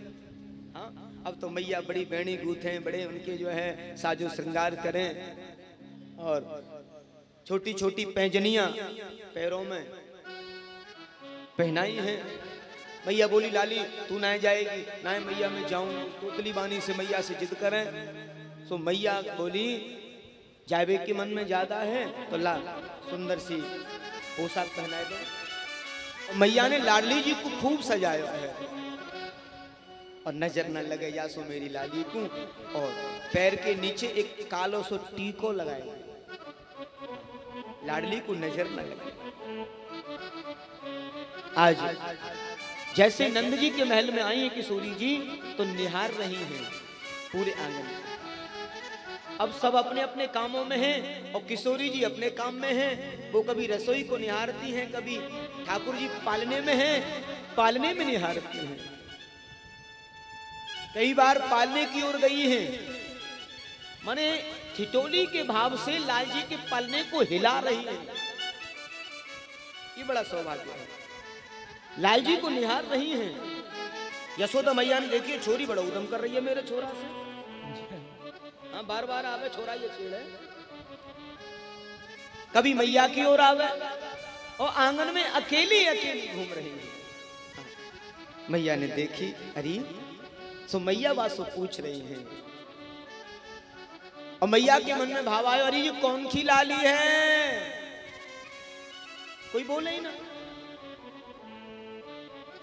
हाँ, अब तो मैया बड़ी बेणी गूथें, बड़े उनके जो है साजो श्रृंगार करें और छोटी छोटी पैंजनियां पैरों में पहनाई हैं। मैया बोली लाली तू ना जाएगी? ना मैया मैं जाऊं। तोतली बानी से मैया से जिद करें तो मैया बोली जावे के मन में ज्यादा है तो ला सुंदर सी पोशाक पहनाए दे। मैया ने लाडली जी को खूब सजाया है और नजर न लगे यासो मेरी लाली को, और पैर के नीचे एक कालो सो टीको लगाए लाडली को नजर न लगे। आज जैसे नंद जी के महल में आई है किशोरी जी तो निहार रही हैं पूरे आंगन में। अब सब अपने अपने कामों में हैं और किशोरी जी अपने काम में हैं। वो कभी रसोई को निहारती हैं, कभी ठाकुर जी पालने में हैं, पालने में निहारती हैं। कई बार पालने की ओर गई हैं, माने ठिठोली के भाव से लाल जी के पालने को हिला रही है। ये बड़ा सौभाग्य है। लाल जी को निहार रही हैं। यशोदा मैया ने देखिए छोरी बड़ा उदम कर रही है मेरे छोरा से। हाँ, बार बार आवे छोरा ये छेड़े, कभी मैया की ओर आवे और आंगन में अकेली अकेली घूम रही है। हाँ, मैया ने देखी, अरे सो मैया बात सो पूछ रही हैं और मैया के मन में भाव आया, अरे ये कौन सी लाली है? कोई बोले ही ना।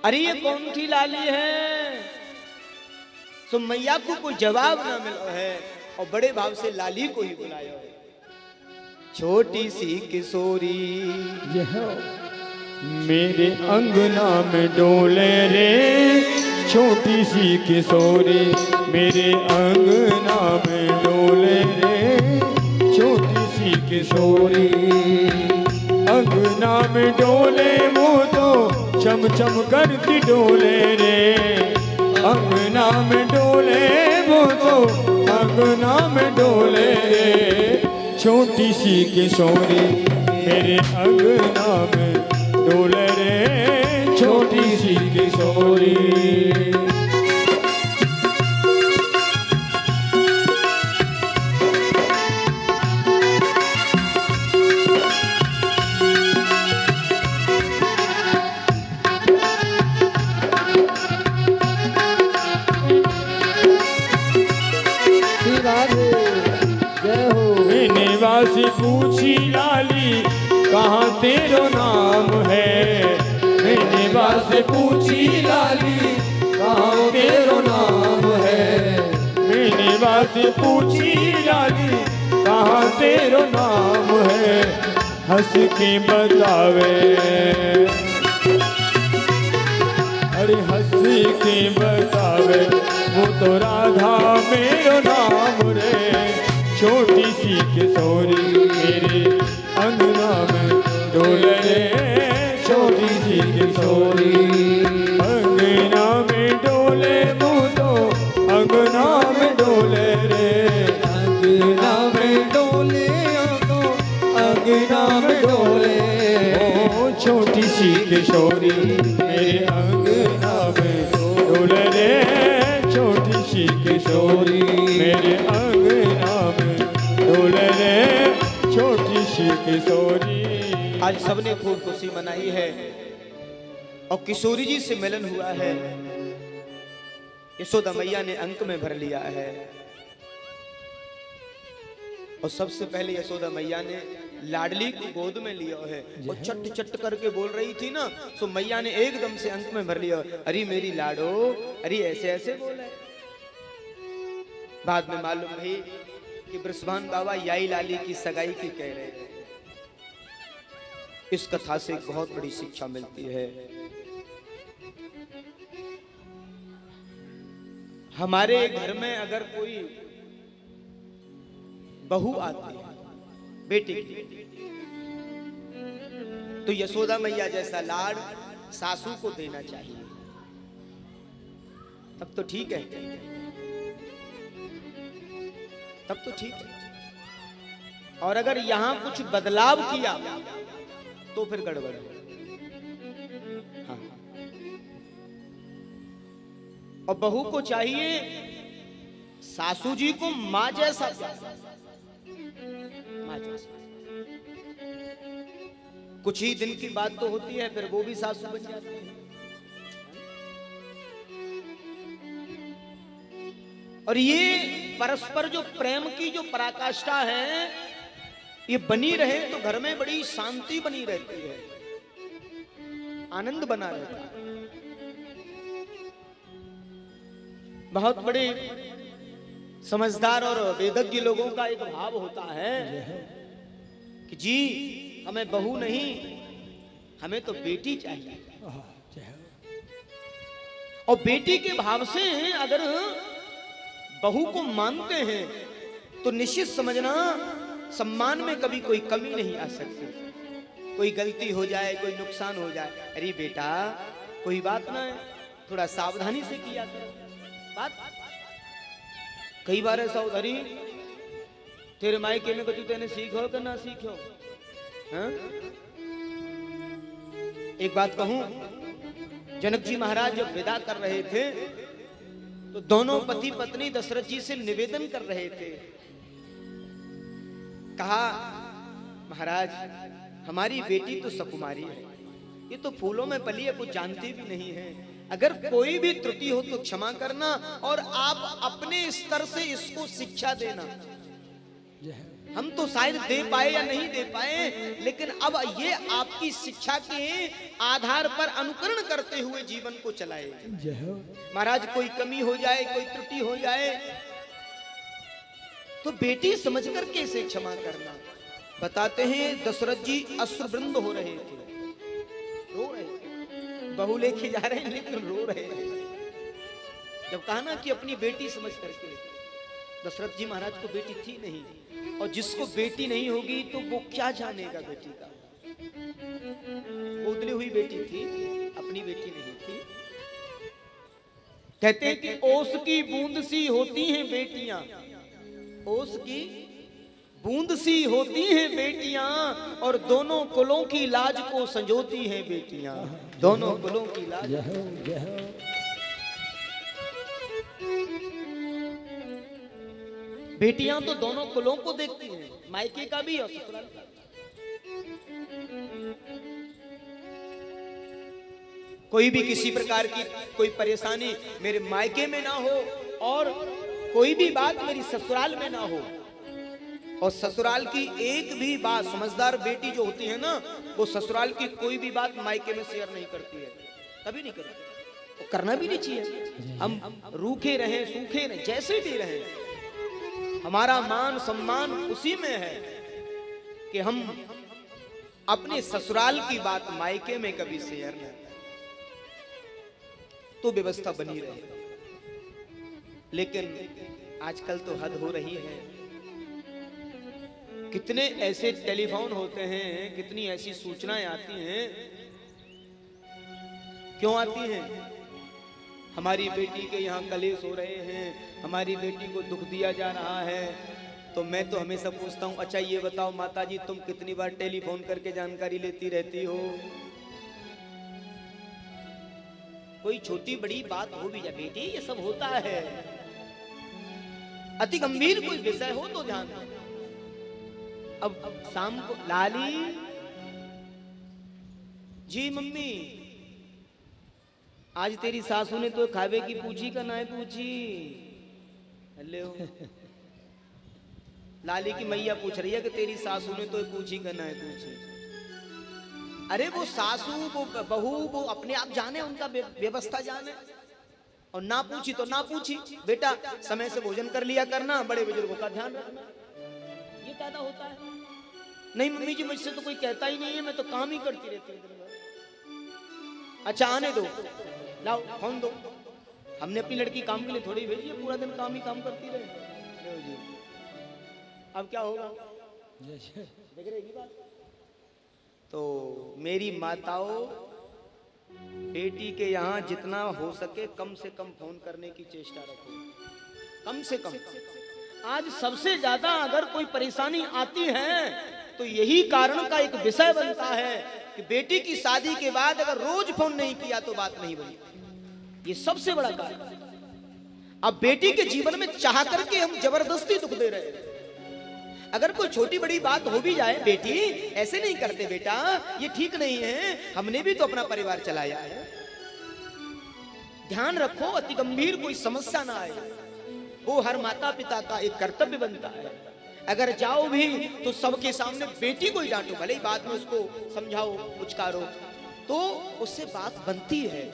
अरे ये कौन सी लाली है? सो मैया को कोई जवाब ना मिलो है और बड़े भाव से लाली को ही बुलायो है। छोटी सी किशोरी यह मेरे अंगना में डोले रे, छोटी सी किशोरी मेरे अंगना में डोले रे, छोटी सी किशोरी अंगना में डोले वो तो चम चम करती डोले रे, अंगना में डोले वो तो अंगना में डोले रे, छोटी सी किशोरी मेरे अंगना में डोले रे, छोटी सी किशोरी। निवासी पूछी लाली कहाँ तेरो नाम है, निवासी पूछी लाली कहाँ तेरो नाम है, निवासी पूछी लाली कहाँ तेरो नाम है, हंस के बतावे अरे हंस के बतावे वो तो राधा मेरो नाम रे, छोटी सी किशोरी मेरे अंगना में डोले रे, छोटी सी किशोरी अंगना में डोले वो तो अंगना में डोले रे, अंगना में डोले तो अंगना में डोले, ओ छोटी सी किशोरी मेरे अंगना में डोले रे, छोटी सी किशोरी मेरे अंगना में डोले रे, छोटी सी किशोरी। आज सबने खूब खुशी मनाई है और किशोरी जी से मिलन हुआ है। यशोदा मैया ने अंक में भर लिया है और सबसे पहले यशोदा मैया ने लाडली को गोद में लिया है और चट चट करके बोल रही थी ना, तो मैया ने एकदम से अंक में भर लिया, अरे मेरी लाडो, अरे ऐसे ऐसे बोला है। बाद में मालूम भई कि बृषभान बाबा याई लाली की सगाई की कह रहे थे। इस कथा से एक बहुत बड़ी शिक्षा मिलती है। हमारे घर में अगर कोई बहू आती है बेटी तो यशोदा मैया जैसा लाड सासू को देना चाहिए, तब तो ठीक है, तब तो ठीक है। और अगर यहां कुछ बदलाव किया तो फिर गड़बड़ है। हाँ। और बहू को चाहिए सासू जी को मां जैसा, मां जैसा। कुछ ही दिन की बात तो होती है, फिर वो भी सासू बन जाती है। और ये परस्पर जो प्रेम की जो पराकाष्ठा है, ये बनी रहे तो घर में बड़ी शांति बनी रहती है, आनंद बना रहता है। बहुत बड़े समझदार और वेदज्ञ लोगों का एक भाव होता है कि जी हमें बहू नहीं, हमें तो बेटी चाहिए। और बेटी के भाव से अगर बहू को मानते हैं तो निश्चित समझना सम्मान में कभी कोई कमी नहीं आ सकती। कोई गलती हो जाए, कोई नुकसान हो जाए, अरे बेटा कोई बात ना है, थोड़ा सावधानी से किया करो बात। कई बार ऐसा होता, अरे तेरे मायके में कुछ तेने सीखो कि ना सीखो। हाँ? एक बात कहूं, जनक जी महाराज जब विदा कर रहे थे तो दोनों पति पत्नी दशरथ जी से निवेदन कर रहे थे। कहा महाराज हमारी बेटी तो सकुमारी है, ये तो फूलों में पली है, कुछ जानती भी नहीं है। अगर कोई भी त्रुटि हो तो क्षमा करना और आप अपने स्तर से इसको शिक्षा देना। हम तो शायद दे पाए या नहीं दे पाए, लेकिन अब ये आपकी शिक्षा के आधार पर अनुकरण करते हुए जीवन को चलाए। महाराज कोई कमी हो जाए, कोई त्रुटि हो जाए तो बेटी समझकर कैसे क्षमा करना। बताते हैं दशरथ जी अश्रुवृंद हो रहे थे, रो रहे थे, बहू लेके जा रहे हैं लेकिन रो रहे हैं। जब कहा ना कि अपनी बेटी समझ करके, दशरथ जी महाराज को बेटी थी नहीं, और जिसको बेटी नहीं होगी तो वो क्या जानेगा बेटी का। गोदली हुई बेटी थी, अपनी बेटी नहीं थी। कहते हैं कि ओस की बूंद सी होती हैं बेटियां, ओस की बूंद सी होती हैं बेटियां, और दोनों कुलों की लाज को संजोती हैं बेटियां, दोनों कुलों की लाज। बेटियां तो दोनों कुलों को देखती हैं, मायके का भी और ससुराल का। कोई भी किसी प्रकार की कोई परेशानी मेरे मायके में ना हो, और कोई भी बात मेरी ससुराल में ना हो, और ससुराल की एक भी बात, समझदार बेटी जो होती है ना, वो ससुराल की कोई भी बात मायके में शेयर नहीं करती है, कभी नहीं करती, तो करना भी नहीं चाहिए। हम रूखे रहें सूखे रहें जैसे भी रहें, हमारा मान सम्मान उसी में है कि हम अपने ससुराल की बात मायके में कभी शेयर न, तो व्यवस्था बनी रहे। लेकिन आजकल तो हद हो रही है, कितने ऐसे टेलीफोन होते हैं, कितनी ऐसी सूचनाएं आती हैं। क्यों आती हैं? हमारी बेटी के यहाँ कलेश हो रहे हैं, हमारी बेटी को दुख दिया जा रहा है। तो मैं तो हमेशा पूछता हूँ, अच्छा ये बताओ माता जी, तुम कितनी बार टेलीफोन करके जानकारी लेती रहती हो? कोई छोटी बड़ी बात हो भी जा बेटी, ये सब होता है, अति गंभीर कोई विषय हो तो ध्यान दो। अब शाम को लाली जी, मम्मी आज तेरी सासू ने तो खावे की पूछी का ना है पूछी। हेलो, लाली की मैया पूछ रही है कि तेरी सासू ने तो पूछी का ना है पूछी। अरे वो सासू वो बहू वो अपने आप जाने, उनका व्यवस्था जाने, और ना पूछी तो ना पूछी। बेटा समय से भोजन कर लिया करना, बड़े बुजुर्गों का ध्यान रखना, ये पैदा होता है। नहीं मम्मी जी, मुझसे तो कोई कहता ही नहीं है, मैं तो काम ही करती रहती हूँ। अच्छा आने दो, लाओ फोन दो। हमने अपनी लड़की काम के लिए थोड़ी भेजी है, पूरा दिन काम ही काम करती रहे। अब क्या होगा, देख रहेगी बात। तो मेरी माताओं, बेटी के यहाँ जितना हो सके कम से कम फोन करने की चेष्टा रखो, कम से कम। आज सबसे ज्यादा अगर कोई परेशानी आती है तो यही कारण का एक विषय बनता है कि बेटी की शादी के बाद अगर रोज फोन नहीं किया तो बात नहीं बनी। ये सबसे बड़ा कारण। अब बेटी के जीवन में चाह करके हम जबरदस्ती दुख दे रहे हैं। अगर कोई छोटी बड़ी बात हो भी जाए, बेटी ऐसे नहीं करते बेटा, ये ठीक नहीं है, हमने भी तो अपना परिवार चलाया है, ध्यान रखो, अति गंभीर कोई समस्या ना आए। वो हर माता पिता का एक कर्तव्य बनता है। अगर जाओ भी तो सबके सामने बेटी को ही डांटो, भले ही बाद में उसको समझाओ पुचकारो, तो उससे बात बनती है।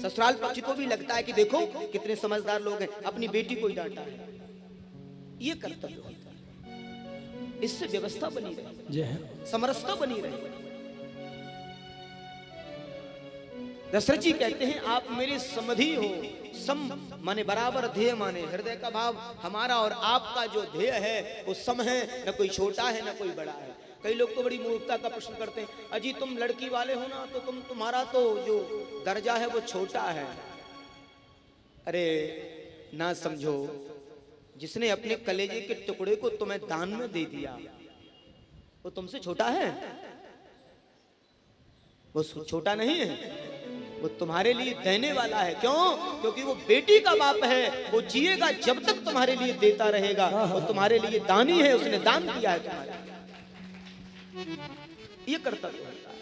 ससुराल पक्ष को भी लगता है कि देखो कितने समझदार लोग हैं, अपनी बेटी को ही डांटा है। ये कर्तव्य होता है, इससे व्यवस्था बनी रहे, समरसता बनी रहे। दशरथ जी कहते हैं आप मेरे समधि हो, सम माने बराबर, ध्येय माने हृदय का भाव। हमारा और आपका जो ध्येय है वो सम है, न कोई छोटा है न कोई बड़ा है। कई लोग तो बड़ी मूर्खता का प्रश्न करते हैं, अजी तुम लड़की वाले हो ना, तो तुम्हारा तो जो दर्जा है वो छोटा है। अरे ना समझो, जिसने अपने कलेजे के टुकड़े को तुम्हें दान में दे दिया वो तुमसे छोटा है? वो छोटा नहीं है, वो तुम्हारे लिए देने वाला है। क्यों? क्योंकि वो बेटी का बाप है, वो जिएगा जब तक तुम्हारे लिए देता रहेगा। वो तुम्हारे लिए दानी है, उसने दान किया है तुम्हारे। ये कर्तव्य होता है।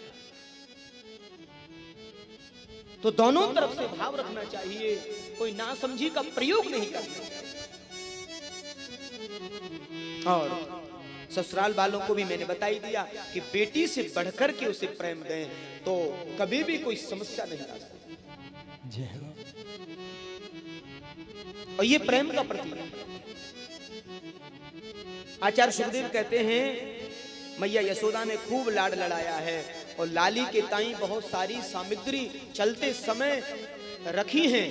तो दोनों तरफ से भाव रखना चाहिए, कोई नासमझी का प्रयोग नहीं करना। और ससुराल वालों को भी मैंने बता ही दिया कि बेटी से बढ़कर के उसे प्रेम दें तो कभी भी कोई समस्या नहीं आ सकती। और ये प्रेम का प्रतीक है। आचार्य सुखदेव कहते हैं मैया यशोदा ने खूब लाड लड़ाया है और लाली के ताई बहुत सारी सामग्री चलते समय रखी हैं।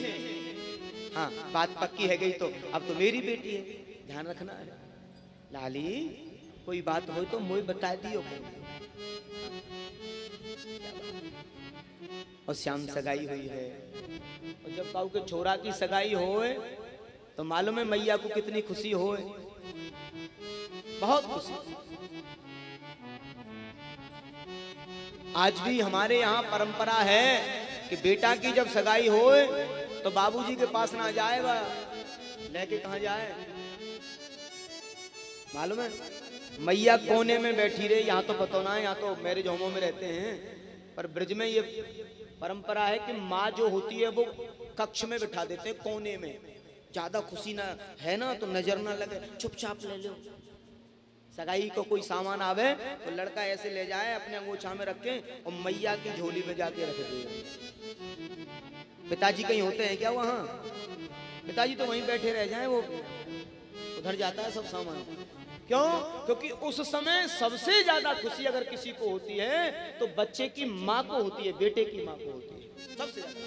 हाँ, बात पक्की है गई तो अब तो मेरी बेटी है, ध्यान रखना है। लाली कोई बात हो तो मुझे बता दियो। और श्याम सगाई हुई है और जब काऊ के छोरा की सगाई होए तो मालूम है मैया को कितनी खुशी होए, बहुत खुशी। आज भी हमारे यहाँ परंपरा है कि बेटा की जब सगाई होए तो बाबूजी के पास ना जाएगा, लेके कहाँ जाए मालूम है? मैया कोने में बैठी रहे, यहाँ तो पता ना है, यहाँ तो मैरिज होमों में रहते हैं, पर ब्रज में ये परंपरा है कि माँ जो होती है वो कक्ष में बिठा देते हैं कोने में। ज्यादा खुशी ना है ना तो नजर ना लगे, चुपचाप ले लो। सगाई को कोई सामान आवे तो लड़का ऐसे ले जाए अपने अंगूछा में रखे और मैया की झोली में जाके रख दे। पिताजी कहीं होते हैं क्या वहाँ? पिताजी तो वहीं बैठे रह जाएं, वो उधर जाता है सब सामान। क्यों? क्योंकि उस समय सबसे ज्यादा खुशी अगर किसी को होती है तो बच्चे की माँ को होती है, बेटे की माँ को होती है सबसे ज्यादा।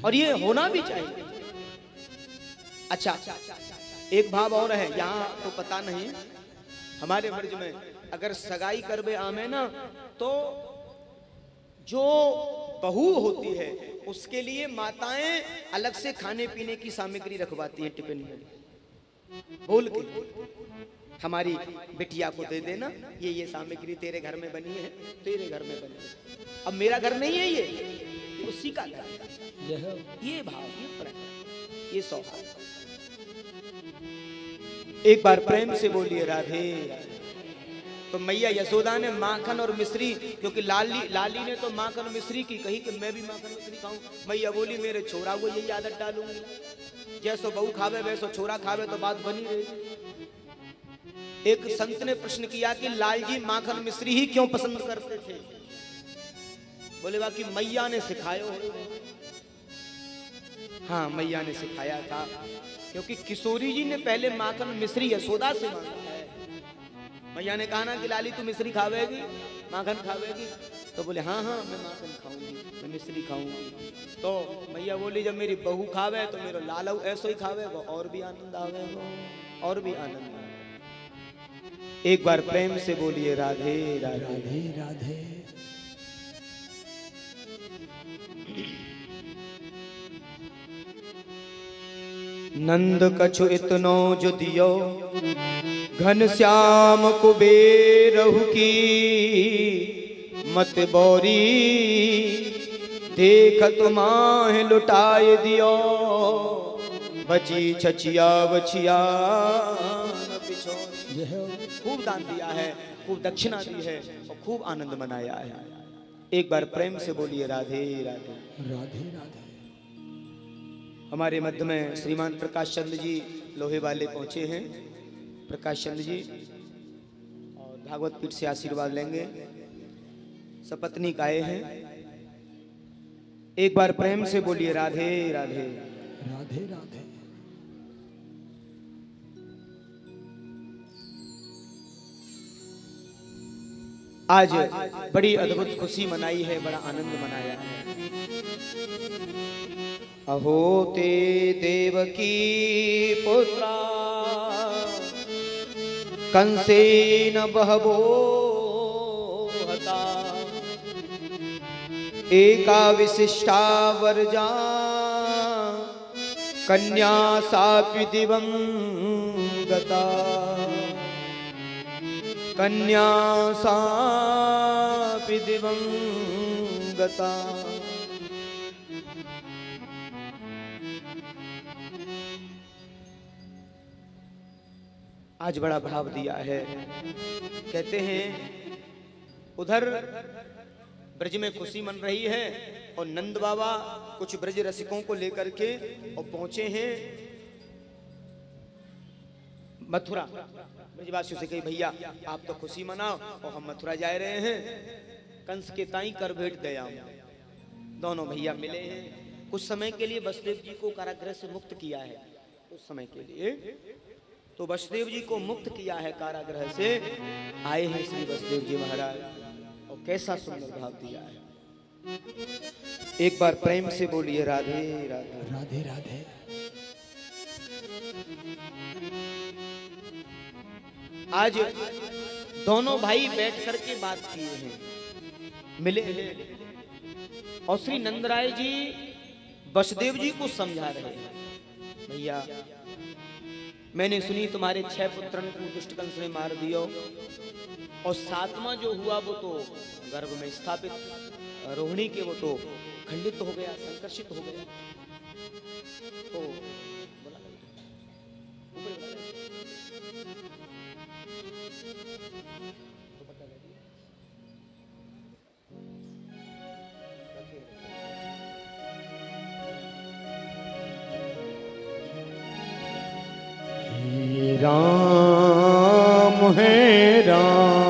और ये होना भी चाहिए। अच्छा, एक भाव और है, यहाँ तो पता नहीं, हमारे ब्रज में अगर सगाई करबे आमे ना तो जो बहू होती है उसके लिए माताएं अलग से खाने पीने की सामग्री रखवाती हैं टिफिन में, बोल के हमारी बिटिया को दे देना, ये सामग्री तेरे घर में बनी है, तेरे घर में बनी है। अब मेरा घर नहीं है, ये उसी का घर है। ये भाव, ये प्रेम, ये सौभाग्य। एक बार प्रेम से बोलिए राधे। तो मैया यशोदा ने माखन और मिश्री, क्योंकि लाली ने तो माखन मिश्री की कही कि मैं भी माखन मिश्री खाऊं। मैया बोली मेरे छोरा को यही आदत डालूंगी, जैसो बहू खावे वैसो छोरा खावे, तो बात बनी रही। एक संत ने प्रश्न किया कि लाल जी माखन मिश्री ही क्यों पसंद करते थे? बोले बाकी मैया ने सिखाया। हाँ, मैया ने सिखाया था, क्योंकि किशोरी जी ने पहले माखन मिश्री यशोदा से मांगा है। मैया ने कहा ना कि लाली तू मिश्री खावेगी, माखन खावेगी? तो बोले हाँ हाँ मैं माखन खाऊंगी, मैं मिश्री खाऊंगी। तो मैया बोली जब मेरी बहू खावे तो मेरा लालू ऐसो ही खावेगा, और भी आनंद आवेगा, और भी आनंद आवेगा। एक बार प्रेम से बोलिए राधे राधे राधे राधे। नंद कछु इतनो जो दियो, घन श्याम कुबेरहु की मत बौरी, देखत माह लुटाए दियो, बची छचिया बचिया न पिछोरी। खूब दान दिया है, खूब दक्षिणा दी है और खूब आनंद मनाया है। एक बार प्रेम से बोलिए राधे राधे राधे राधे। हमारे मध्य में श्रीमान प्रकाश चंद्र जी लोहे वाले पहुंचे हैं। प्रकाश चंद्र जी और भागवत पीठ से आशीर्वाद लेंगे, सपत्नी आए हैं। एक बार प्रेम से बोलिए राधे राधे राधे राधे। आज बड़ी अद्भुत खुशी मनाई है, बड़ा आनंद मनाया है। अहो ते देवकी पुत्रा कंसेन बहवो हता, एका विशिष्टा वर्जा कन्या सापि दिवं गता, कन्या सापि दिवं गता। आज बड़ा भाव दिया है। कहते हैं उधर ब्रज में खुशी मन रही है और नंद बाबा कुछ ब्रज रसिकों को लेकर के और पहुंचे हैं मथुरा ब्रजवासियों से कही भैया आप तो खुशी मनाओ और हम मथुरा जा रहे हैं, कंस के ताई कर भेंट दे आओ। दोनों भैया मिले हैं। कुछ समय के लिए वसुदेव जी को कारागृह से मुक्त किया है, कुछ समय के लिए तो वसुदेव जी को मुक्त किया है कारागृह से। आए हैं श्री वसुदेव जी महाराज और कैसा सुंदर भाव दिया है। एक बार प्रेम से बोलिए राधे राधे राधे राधे। आज दोनों भाई बैठ करके बात किए हैं, मिले हैं और श्री नंदराय जी वसुदेव जी को समझा रहे हैं। भैया मैंने सुनी तुम्हारे 6 पुत्रन को दुष्ट कंस ने मार दिया और 7वां जो हुआ वो तो गर्भ में स्थापित रोहिणी के वो तो खंडित हो गया, संकर्षित हो गया। तो बोला तो पता लगी राम है राम